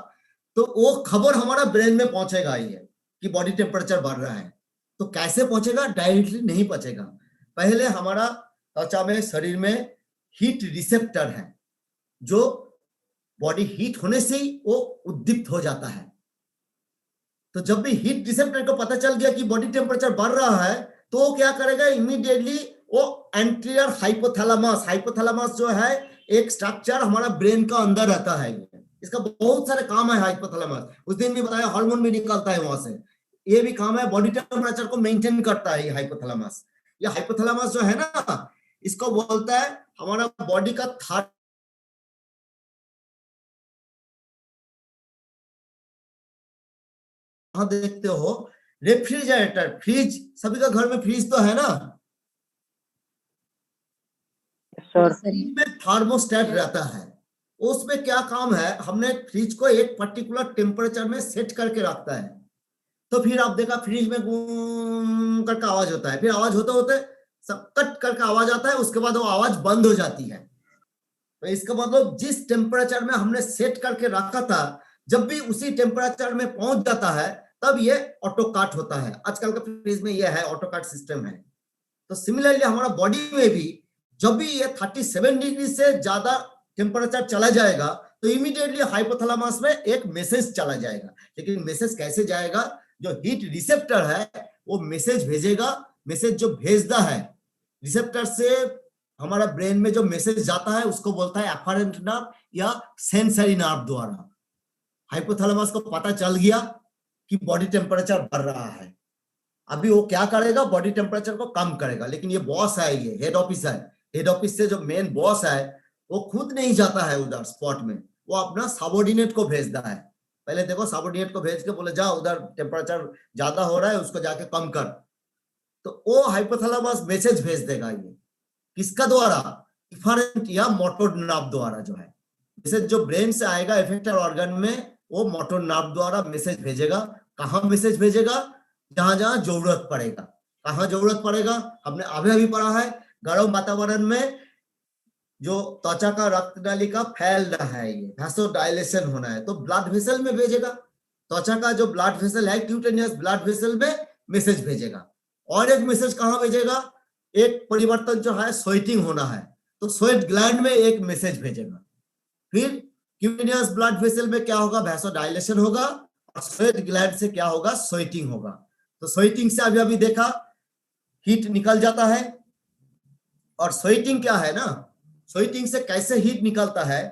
तो वो खबर हमारा ब्रेन में पहुंचेगा ये कि बॉडी टेम्परेचर बढ़ रहा है। तो कैसे पहुंचेगा, डायरेक्टली नहीं पहुंचेगा। पहले हमारा त्वचा में, शरीर में हीट रिसेप्टर है, जो बॉडी हीट होने से ही वो उद्दीप्त हो जाता है। तो जब भी हीट रिसेप्टर को पता चल गया कि बॉडी टेम्परेचर बढ़ रहा है, तो वो क्या करेगा, इमीडिएटली वो एंटीरियर हाइपोथैलेमस जो है, एक स्ट्रक्चर हमारा ब्रेन का अंदर रहता है। इसका बहुत सारे काम है हाइपोथैलेमस, उस दिन भी बताया, हार्मोन भी निकलता है वहां से। ये भी काम है, बॉडी टेम्परेचर को मेंटेन करता है ये हाइपोथैलेमस। ये हाइपोथैलेमस जो है ना, इसको बोलता है हमारा बॉडी का देखते हो रेफ्रिजरेटर, फ्रिज, सभी का घर में फ्रिज तो है ना, में थर्मोस्टेट रहता है। उसमें क्या काम है, हमने फ्रिज को एक पर्टिकुलर टेम्परेचर में सेट करके रखता है। तो फिर आप देखा, फ्रिज में गूं करके आवाज होता है, फिर आवाज होते होते सब कट करके आवाज आता है, उसके बाद वो आवाज बंद हो जाती है। तो इसका मतलब जिस टेम्परेचर में हमने सेट करके रखा था, जब भी उसी टेम्परेचर में पहुंच जाता है, तब ये ऑटो काट होता है। आजकल का फ्रिज में ये है, ऑटो काट सिस्टम है। तो सिमिलरली हमारा बॉडी में भी जब भी ये 37 डिग्री से ज्यादा टेम्परेचर चला जाएगा, तो इमीडिएटली हाइपोथैलेमस में एक मैसेज चला जाएगा। लेकिन मैसेज कैसे जाएगा, जो हीट रिसेप्टर है वो मैसेज भेजेगा। मैसेज जो भेजता है रिसेप्टर से हमारा ब्रेन में, जो मैसेज जाता है उसको बोलता है एफरेंट नर्व या सेंसरी नर्व द्वारा। हाइपोथैलेमस को पता चल गया कि बॉडी टेम्परेचर बढ़ रहा है, अभी वो क्या करेगा, बॉडी टेम्परेचर को कम करेगा। लेकिन ये बॉस है, ये हेड ऑफिस है, हेड ऑफिस से जो मेन बॉस है वो खुद नहीं जाता है उधर स्पॉट में, वो अपना सबऑर्डिनेट को भेजता है। पहले देखो, सबऑर्डिनेट को भेज के बोले जा, उधर टेम्परेचर ज्यादा हो रहा है, उसको जाके कम कर। तो वो हाइपोथैलेमस मैसेज भेज देगा। ये किसका द्वारा, इफरेंट या मोटर नर्व द्वारा जो है। मैसेज जो ब्रेन से आएगा इफेक्टर ऑर्गन में, वो मोटर नर्व द्वारा मैसेज भेजेगा। कहाँ मैसेज भेजेगा, जहां जहां जरूरत पड़ेगा। कहाँ जरूरत पड़ेगा, हमने अभी पढ़ा है, गर्म वातावरण में जो त्वचा का रक्त नलिका फैलना है, ये वैसोडाइलेशन होना है, तो ब्लड वेसल में भेजेगा। त्वचा का जो ब्लड वेसल है, क्यूटेनियस ब्लड वेसल में मैसेज भेजेगा। और एक मैसेज कहाँ भेजेगा, एक परिवर्तन जो है, स्वेटिंग होना है, तो स्वेट ग्लैंड में एक मैसेज भेजेगा। फिर क्यूटेनियस ब्लड वेसल में क्या होगा, वैसोडाइलेशन होगा, और स्वेट ग्लैंड से क्या होगा, स्वेटिंग होगा। तो स्वेटिंग से अभी देखा, हीट निकल जाता है। और स्वेटिंग क्या है ना, स्वेटिंग से कैसे हीट निकलता है,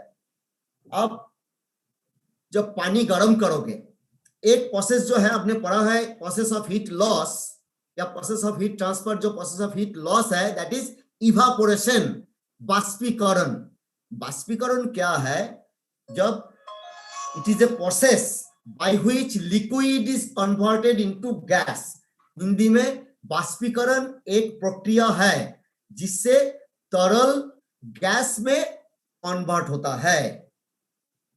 आप जब पानी गर्म करोगे, एक प्रोसेस जो है आपने पढ़ा है, प्रोसेस ऑफ हीट लॉस, या प्रोसेस ऑफ हीट ट्रांसफर जो प्रोसेस ऑफ हीट लॉस है, दैट इज इवापोरेशन, बाष्पीकरण। बाष्पीकरण क्या है? जब it is a process by which liquid is converted into gas. Hindi में बाष्पीकरण एक प्रक्रिया है जिससे तरल गैस में कन्वर्ट होता है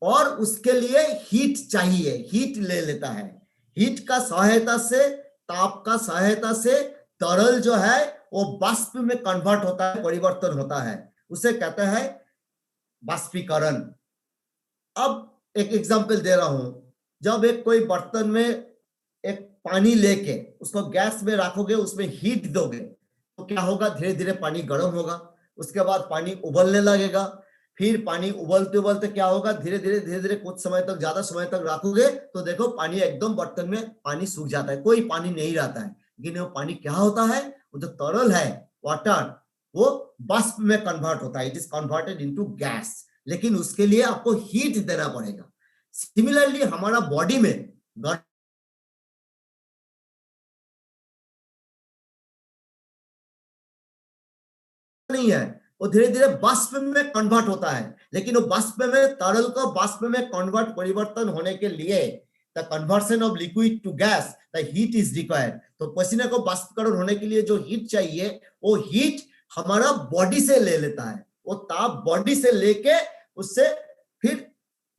और उसके लिए हीट चाहिए, हीट ले लेता है। हीट का सहायता से, ताप का सहायता से तरल जो है वो बाष्प में कन्वर्ट होता है, परिवर्तन होता है, उसे कहते हैं बाष्पीकरण। अब एक एग्जांपल दे रहा हूं, जब एक कोई बर्तन में एक पानी लेके उसको गैस में रखोगे, उसमें हीट दोगे तो क्या होगा? धीरे धीरे पानी गर्म होगा, उसके बाद पानी उबलने लगेगा, फिर पानी उबलते उबलते क्या होगा? धीरे धीरे कुछ समय तक, ज्यादा समय तक रखोगे तो देखो पानी एकदम बर्तन में पानी सूख जाता है, कोई पानी नहीं रहता है। लेकिन वो पानी क्या होता है? वो जो तरल है, वाटर, वो बाष्प में कन्वर्ट होता है, it is converted into gas. लेकिन उसके लिए आपको हीट देना पड़ेगा। सिमिलरली हमारा बॉडी में नहीं है, वो धीरे धीरे बाष्प में कन्वर्ट होता है, लेकिन वो बाष्प में, तरल को बाष्प में कन्वर्ट, परिवर्तन होने के लिए the conversion of liquid to gas, the heat is required. तो पसीने को बाष्पीकरण होने के लिए जो हीट चाहिए, वो हीट हमारा बॉडी से ले लेता है, वो ताप बॉडी से लेके उससे फिर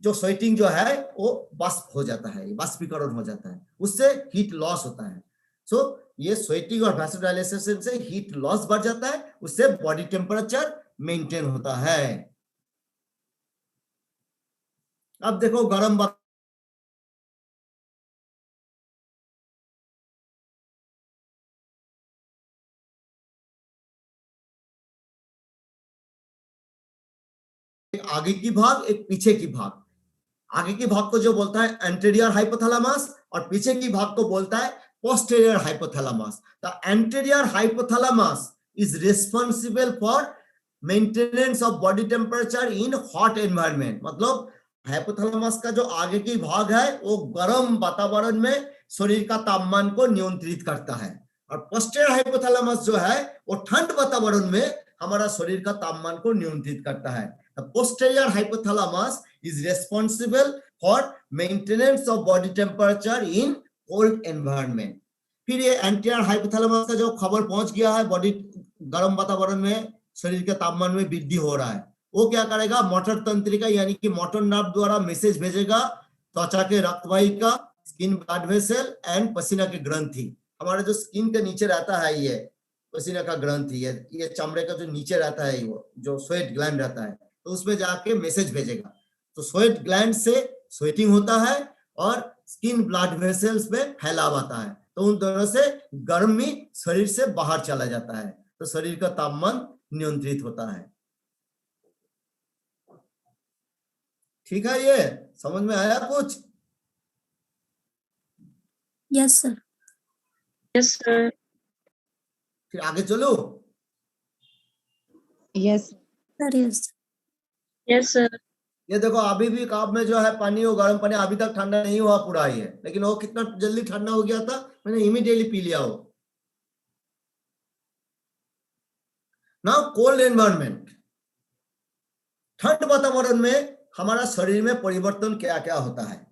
जो स्वेटिंग जो है वो बाष्प हो जाता है, बाष्पीकरण हो जाता है, उससे हीट लॉस होता है। सो ये स्वेटिंग और वैसोडाइलेशन से हीट लॉस बढ़ जाता है, उससे बॉडी टेम्परेचर मेंटेन होता है। अब देखो गर्म एक आगे की भाग, एक पीछे की भाग। आगे की भाग को जो बोलता है एंटेरियर हाइपोथैलेमस और पीछे की भाग को बोलता है posterior hypothalamus. The anterior hypothalamus is responsible for maintenance of body temperature in hot environment. मतलब हाइपोथैलेमस का जो आगे की भाग है वो गर्म वातावरण में शरीर का तापमान को नियंत्रित करता है, और पोस्टेरियर हाइपोथैलेमस जो है वो ठंड वातावरण में हमारा शरीर का तापमान को नियंत्रित करता है। The posterior hypothalamus is responsible for maintenance of body temperature in cold environment. फिर ये anterior hypothalamus का जो खबर पहुंच गया है, बॉडी गर्म वातावरण में शरीर के तापमान में वृद्धि हो रहा है, वो क्या करेगा? मोटर तंत्रिका यानी कि मोटर नर्व द्वारा मैसेज भेजेगा त्वचा के रक्तवाहिका, स्किन ब्लड वेसल एंड पसीना के ग्रंथि। हमारे जो स्किन के नीचे रहता है ये पसीना का ग्रंथि, ये चमड़े का जो नीचे रहता है, वो जो स्वेट ग्लैंड रहता है, तो उसमें जाके मैसेज भेजेगा। तो स्वेट ग्लैंड से स्वेटिंग होता है और स्किन ब्लड वेसल्स में फैलाव आता है, तो उन दोनों से गर्मी शरीर से बाहर चला जाता है, तो शरीर का तापमान नियंत्रित होता है। ठीक है, ये समझ में आया कुछ? Yes sir. Yes sir. फिर आगे चलो। Yes sir. Yes yes sir. ये देखो अभी भी कप में जो है पानी, वो गर्म पानी अभी तक ठंडा नहीं हुआ पूरा ही है, लेकिन वो कितना जल्दी ठंडा हो गया था, मैंने इमीडिएटली पी लिया वो। नाउ कोल्ड एनवायरनमेंट, ठंड वातावरण में हमारा शरीर में परिवर्तन क्या क्या होता है।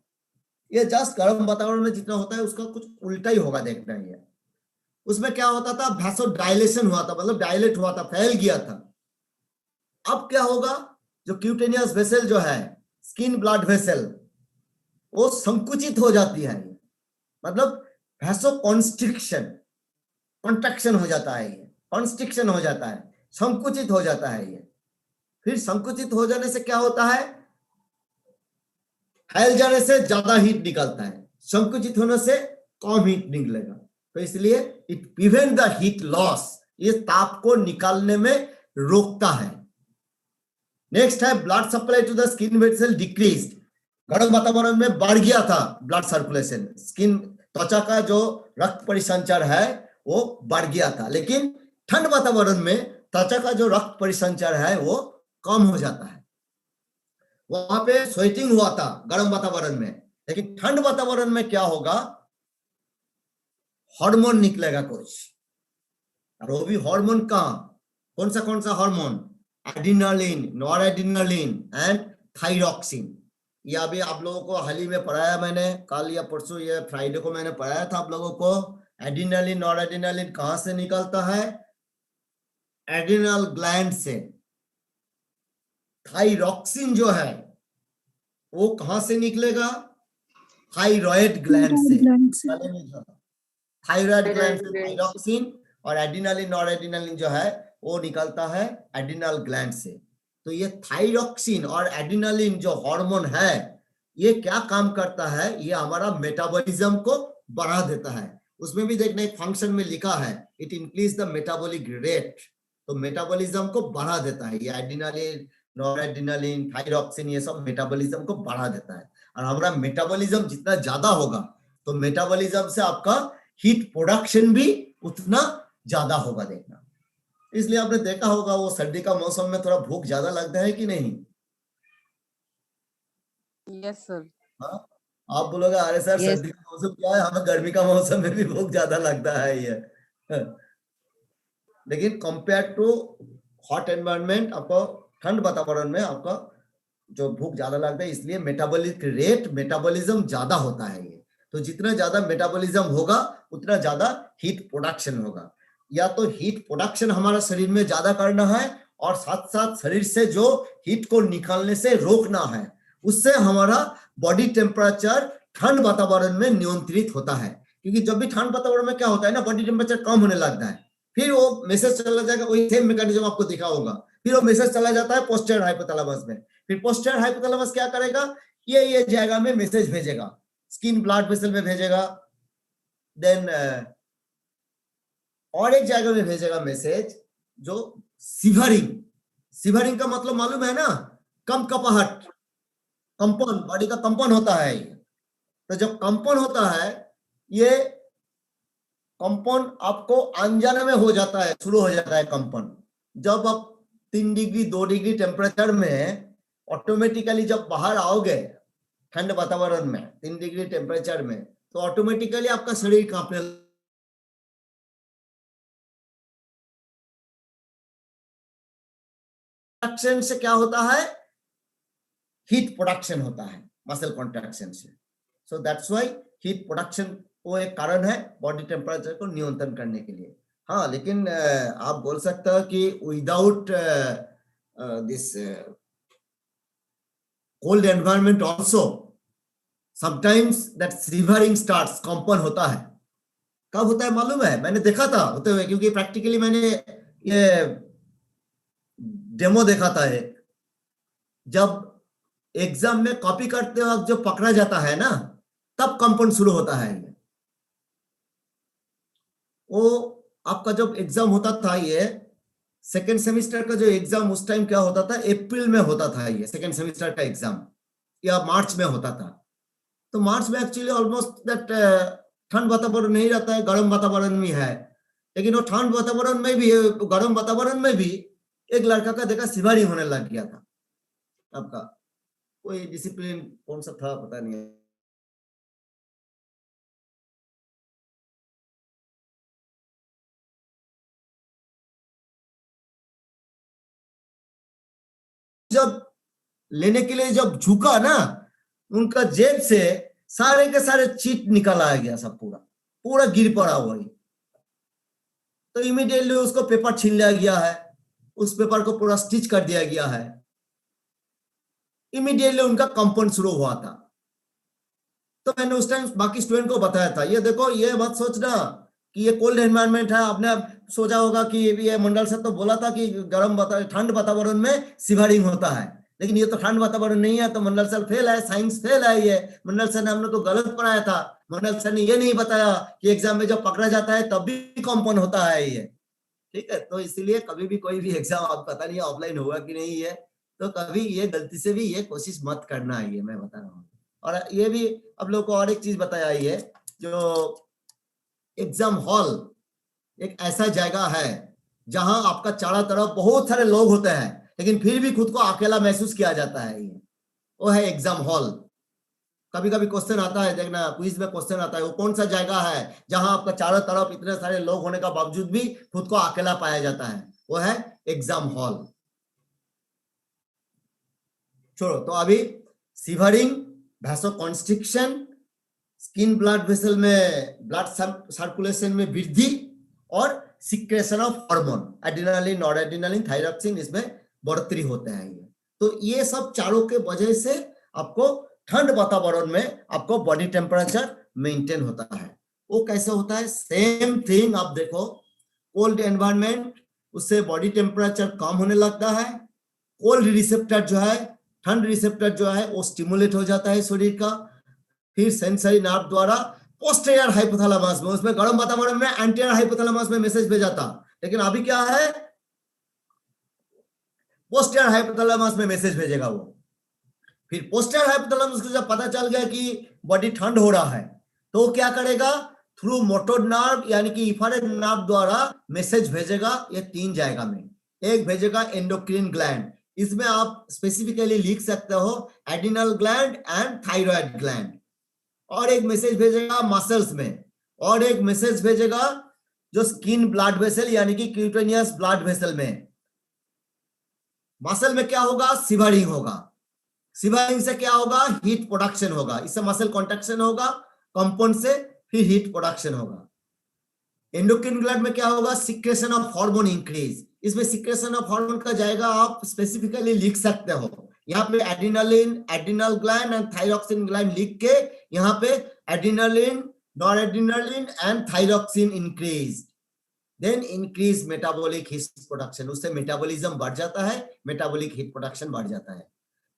ये जस्ट गर्म वातावरण में जितना होता है उसका कुछ उल्टा ही होगा, देखना ही है। उसमें क्या होता था? वैसोडाइलेशन हुआ था, मतलब डायलेट हुआ था, फैल गया था। अब क्या होगा? जो क्यूटेनियस वेसल जो है, स्किन ब्लड वेसल, वो संकुचित हो जाती है, मतलब वैसो कॉन्स्ट्रिक्शन, कॉन्ट्रैक्शन हो जाता है, ये कॉन्स्ट्रिक्शन हो जाता है, संकुचित हो जाता है ये। फिर संकुचित हो जाने से क्या होता है? फैल जाने से ज्यादा हीट निकलता है, संकुचित होने से कम हीट निकलेगा, तो इसलिए it prevent the heat loss, ये ताप को निकालने में रोकता है। नेक्स्ट है blood supply to the skin vessel decreased. गर्म वातावरण में बढ़ गया था ब्लड सर्कुलेशन, स्किन त्वचा का जो रक्त परिसंचार है वो बढ़ गया था, लेकिन ठंड वातावरण में त्वचा का जो रक्त परिसंचार है वो कम हो जाता है। वहां पे स्वेटिंग हुआ था गर्म वातावरण में, लेकिन ठंड वातावरण में क्या होगा? हार्मोन निकलेगा कुछ, और वो भी हार्मोन कौन सा hormone? Adrenaline, noradrenaline and thyroxine. ये अभी आप लोगों को हाल ही में पढ़ाया मैंने, कल या परसों, ये फ्राइडे को मैंने पढ़ाया था आप लोगों को। एड्रेनालिन नॉरएड्रेनालिन कहां से निकलता है? एड्रिनल ग्लैंड से। थायरॉक्सिन जो है वो कहां से निकलेगा? थायराइड ग्लैंड से। थायराइड ग्लैंड से थायरॉक्सिन, और एड्रेनालिन नॉरएड्रेनालिन जो है वो निकलता है एड्रिनल ग्लैंड से। तो ये थायरॉक्सिन और एड्रेनालिन जो हार्मोन है, ये क्या काम करता है? ये हमारा मेटाबॉलिज्म को बढ़ा देता है। उसमें भी देखने एक फंक्शन में लिखा है, it increase the metabolic rate. तो मेटाबॉलिज्म को बढ़ा देता है ये एड्रेनालिन, नॉरएड्रेनालिन, थायरॉक्सिन, ये सब मेटाबॉलिज्म को बढ़ा देता है। और हमारा मेटाबॉलिज्म जितना ज्यादा होगा तो मेटाबॉलिज्म से आपका हीट प्रोडक्शन भी उतना ज्यादा होगा। देखना, इसलिए आपने देखा होगा वो सर्दी का मौसम में थोड़ा भूख ज्यादा लगता है कि नहीं? Yes sir. हाँ, आप बोलोगे अरे सर Yes. सर्दी का मौसम क्या है, हमें गर्मी का मौसम में भी भूख ज्यादा लगता है ये। लेकिन कंपेयर टू हॉट एनवायरनमेंट, आपको ठंड वातावरण में आपका जो भूख ज्यादा लगता है, इसलिए मेटाबॉलिक रेट, मेटाबॉलिज्म ज्यादा होता है ये। तो जितना ज्यादा मेटाबॉलिज्म होगा उतना ज्यादा हीट प्रोडक्शन होगा। या तो हीट प्रोडक्शन हमारा शरीर में ज्यादा करना है, और साथ साथ शरीर से जो हीट को निकालने से रोकना है, उससे हमारा बॉडी टेम्परेचर ठंड वातावरण में नियंत्रित होता है। क्योंकि जब भी ठंड वातावरण में क्या होता है ना, बॉडी टेम्परेचर कम होने लगता है, फिर वो मैसेज चला जाएगा, वही सेम मैकेनिज्म आपको दिखा होगा। फिर वो मैसेज चला जाता है पोस्टीरियर हाइपोथैलेमस में। फिर पोस्टीरियर हाइपोथैलेमस क्या करेगा? ये जगह में मैसेज भेजेगा, स्किन ब्लड वेसल में भेजेगा, देन और एक जगह में भेजेगा मैसेज, जो सिवरिंग का मतलब मालूम है ना? कपकपाहट, कंपन, बॉडी का कंपन होता है ये। तो जब कंपन होता है, ये कंपन आपको अनजाने में हो जाता है, शुरू हो जाता है कंपन। जब आप 3 डिग्री 2 डिग्री टेम्परेचर में ऑटोमेटिकली जब बाहर आओगे ठंड वातावरण में 3 डिग्री टेम्परेचर में, तो ऑटोमेटिकली आपका शरीर कांपने कॉन्ट्रैक्शन से क्या होता है? हीट प्रोडक्शन होता है मसल कॉन्ट्रैक्शन से। So that's why heat production वो एक कारण है बॉडी टेम्परेचर को नियंत्रण करने के लिए। हाँ, लेकिन आप बोल सकते हो कि without this cold environment also sometimes that shivering starts, कंपन होता है। कब होता है मालूम है? मैंने देखा था होते हुए, क्योंकि प्रैक्टिकली मैंने ये डेमो देखा था एक। जब एग्जाम में कॉपी करते वक्त जो पकड़ा जाता है ना, तब कंपन शुरू होता है। वो आपका जब एग्जाम होता था, ये सेकेंड सेमेस्टर का जो एग्जाम, उस टाइम क्या होता था? अप्रैल में होता था ये सेकेंड सेमेस्टर का एग्जाम, या मार्च में होता था। तो मार्च में एक्चुअली ऑलमोस्ट दैट ठंड वातावरण नहीं रहता है, गर्म वातावरण में है। लेकिन वो ठंड वातावरण में भी, गर्म वातावरण में भी एक लड़का का देखा शिवरिंग होने लग गया था। आपका कोई डिसिप्लिन कौन सा था पता नहीं। जब लेने के लिए जब झुका ना, उनका जेब से सारे के सारे चीट निकल आ गया, सब पूरा गिर पड़ा हुआ। तो इमीडिएटली उसको पेपर छीन लिया गया है, उस पेपर को पूरा स्टिच कर दिया गया है। इमीडिएटली उनका कंपन शुरू हुआ था। तो मैंने उस टाइम बाकी स्टूडेंट को बताया था, ये देखो, ये मत सोचना कि ये कोल्ड एनवायरनमेंट है। आपने सोचा होगा कि ये मंडल सर तो बोला था कि ठंड वातावरण में शिवरिंग होता है, लेकिन ये तो ठंड वातावरण नहीं है। तो मंडल सर फेल है, साइंस फेल है। ये मंडल सर ने हम लोग को गलत पढ़ाया था। मंडल सर ने ये नहीं बताया कि एग्जाम में जब पकड़ा जाता है तब भी कंपन होता है ये। ठीक है, तो इसीलिए कभी भी कोई भी एग्जाम, आप पता नहीं ऑफलाइन होगा कि नहीं है, तो कभी ये गलती से भी ये कोशिश मत करना है, ये मैं बता रहा हूँ। और ये भी अब लोग को और एक चीज बताया है, जो एग्जाम हॉल एक ऐसा जगह है जहां आपका चारों तरफ बहुत सारे लोग होते हैं, लेकिन फिर भी खुद को अकेला महसूस किया जाता है। ये वो है एग्जाम हॉल। कभी कभी क्वेश्चन आता है, देखना क्विज में क्वेश्चन आता है, वो कौन सा जगह है जहां आपका चारों तरफ इतने सारे लोग होने का बावजूद भी खुद को अकेला पाया जाता है? वो है एग्जाम हॉल। छोड़ो, तो अभी shivering, vasoconstriction, skin blood vessel में ब्लड सर्कुलेशन में वृद्धि और secretion of hormone adrenaline, noradrenaline, thyroxine, इसमें बढ़ोतरी होते हैं। ये तो ये सब चारों के वजह से आपको ठंड वातावरण में आपको बॉडी टेम्परेचर मेंटेन होता है। वो कैसे होता है? सेम थिंग आप देखो, कोल्ड एनवायरनमेंट, उससे बॉडी टेम्परेचर कम होने लगता है। कोल्ड रिसेप्टर जो है, ठंड रिसेप्टर जो है, वो स्टिमुलेट हो जाता है शरीर का। फिर सेंसरी नर्व द्वारा पोस्टीरियर हाइपोथैलेमस में, उसमें गर्म वातावरण में एंटीरियर हाइपोथैलेमस में मैसेज भेजाता, लेकिन अभी क्या है, पोस्टीरियर हाइपोथैलेमस में मैसेज भेजेगा वो। फिर पोस्टीरियर हाइपोथैलेमस को जब पता चल गया कि बॉडी ठंड हो रहा है, तो वो क्या करेगा, थ्रू मोटर नर्व यानी कि इन्फ्रारेड नर्व द्वारा मैसेज भेजेगा। ये 3 जगह में, एक भेजेगा एंडोक्राइन ग्लैंड, इसमें आप स्पेसिफिकली लिख सकते हो adrenal gland and thyroid gland. और एक मैसेज भेजेगा मसल्स में, और एक मैसेज भेजेगा जो स्किन ब्लड वेसल यानी कि क्यूटेनियस ब्लड वेसल में। मसल में क्या होगा, सिवरिंग होगा। सिवरिंग से क्या होगा, हीट प्रोडक्शन होगा, इससे मसल कॉन्ट्रैक्शन होगा, कंपाउंड से फिर हीट प्रोडक्शन होगा। एंडोक्राइन ग्लैंड में क्या होगा, सिक्रेशन ऑफ हार्मोन इंक्रीज, इसमें सिक्रेशन ऑफ हार्मोन का जाएगा आप स्पेसिफिकली लिख सकते हो, यहाँ पे adrenaline, adrenal gland and thyroxine gland लिख के यहाँ पे adrenaline, noradrenaline and thyroxine increase, then increase metabolic heat production, उससे मेटाबॉलिज्म बढ़ जाता है, मेटाबॉलिक हीट प्रोडक्शन बढ़ जाता है।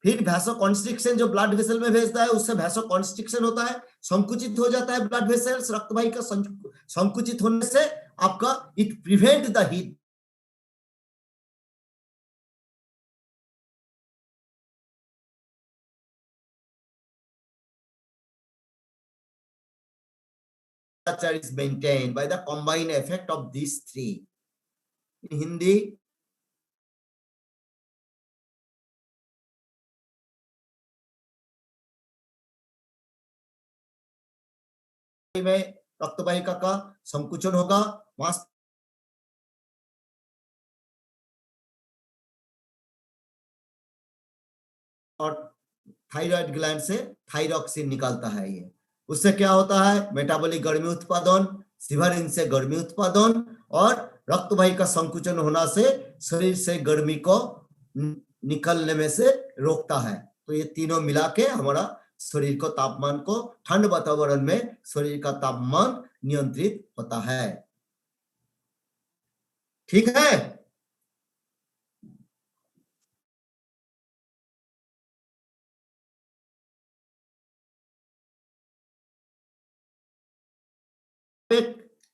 फिर वैसोकॉन्स्ट्रिक्शन जो ब्लड वेसल में भेजता है, उससे वैसोकॉन्स्ट्रिक्शन होता है, संकुचित हो जाता है ब्लड वेसल्स, रक्तवाही का संकुचित होने से आपका it prevent the heat is maintained by the combined effect of these 3. In Hindi, में रक्तवाहिका का संकुचन होगा, मांस और थायराइड ग्लैंड से थायरॉक्सिन निकालता है। ये उससे क्या होता है, मेटाबॉलिक गर्मी उत्पादन, सिवरिंग से गर्मी उत्पादन और रक्तवाहिका का संकुचन होना से शरीर से गर्मी को निकलने में से रोकता है। तो ये तीनों मिला के हमारा शरीर को तापमान को, ठंड वातावरण में शरीर का तापमान नियंत्रित होता है। ठीक है,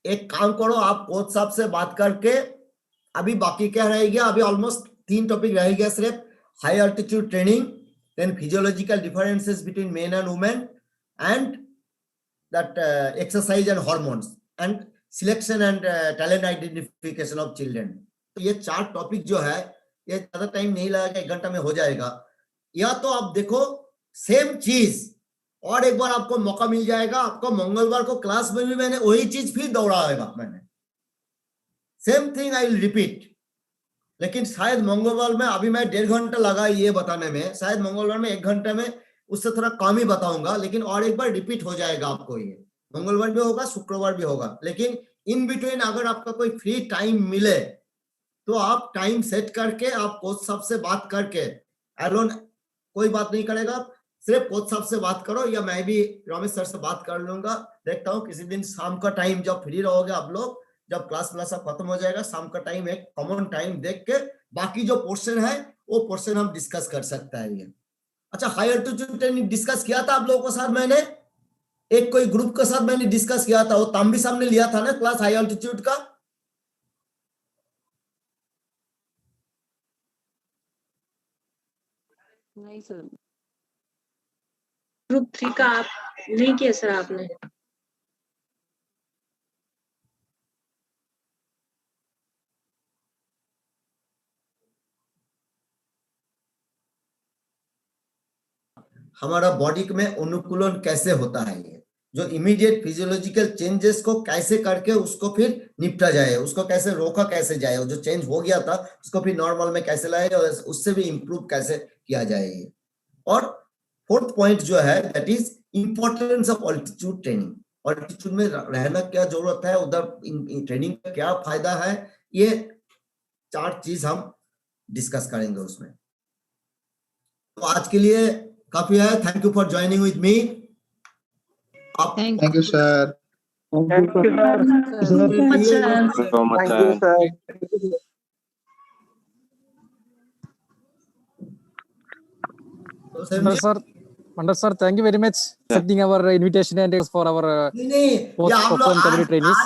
एक काम करो, आप कोच साहब से बात करके, अभी बाकी क्या रह गया, अभी ऑलमोस्ट 3 टॉपिक रह गया सिर्फ, high altitude training, then physiological differences between men and women, and that exercise and hormones, and selection and talent identification of children. तो ये 4 टॉपिक जो है, ये ज्यादा टाइम नहीं लगेगा, 1 घंटा में हो जाएगा। या तो आप देखो सेम चीज और एक बार आपको मौका मिल जाएगा, आपको मंगलवार को क्लास में भी मैंने वही चीज फिर दोहराएगा, मैंने same thing I will repeat, लेकिन शायद मंगलवार में, अभी मैं 1.5 घंटा लगा ये बताने में, शायद मंगलवार में 1 घंटे में उससे थोड़ा कम ही बताऊंगा, लेकिन और एक बार रिपीट हो जाएगा आपको। ये मंगलवार भी होगा, शुक्रवार भी होगा, लेकिन इन बिटवीन अगर आपका कोई फ्री टाइम मिले तो आप टाइम सेट करके आप कोच साहब से बात करके, एलोन कोई बात नहीं करेगा, सिर्फ कोच साहब से बात करो, या मैं भी रमेश सर से बात कर लूंगा। देखता हूँ किसी दिन शाम का टाइम जब फ्री रहोगे आप लोग, जब क्लास सब खत्म हो जाएगा, शाम का टाइम एक कॉमन टाइम देख के बाकी जो पोर्शन है वो पोर्शन हम डिस्कस कर सकते हैं। ये अच्छा, हाई अल्टीट्यूड ट्रेनिंग डिस्कस किया था आप लोगों के साथ, मैंने एक कोई ग्रुप के साथ मैंने डिस्कस किया था, वो तांबी साहब ने लिया था ना क्लास हाई अल्टीट्यूड का। नहीं सर, ग्रुप 3 का आप नहीं किया सर आपने? हमारा बॉडी में अनुकूलन कैसे होता है, ये जो इमीडिएट फिजियोलॉजिकल चेंजेस को कैसे करके उसको फिर निपटा जाए, उसको कैसे रोका कैसे जाए, जो चेंज हो गया था उसको फिर नॉर्मल में कैसे लाया जाए, उससे भी इम्प्रूव कैसे किया जाए। और फोर्थ पॉइंट जो है that is importance of altitude training. Altitude में रहना क्या जरूरत है, उधर ट्रेनिंग का क्या फायदा है, ये 4 चीज हम डिस्कस करेंगे उसमें। तो आज के लिए काफी है। Thank you for joining with me. Thank Thank you, sir. Thank you, sir. much, sir. So much, sir. Mandar sir, thank you very much accepting our invitation and for our नहीं, ये आप postponed community trainees.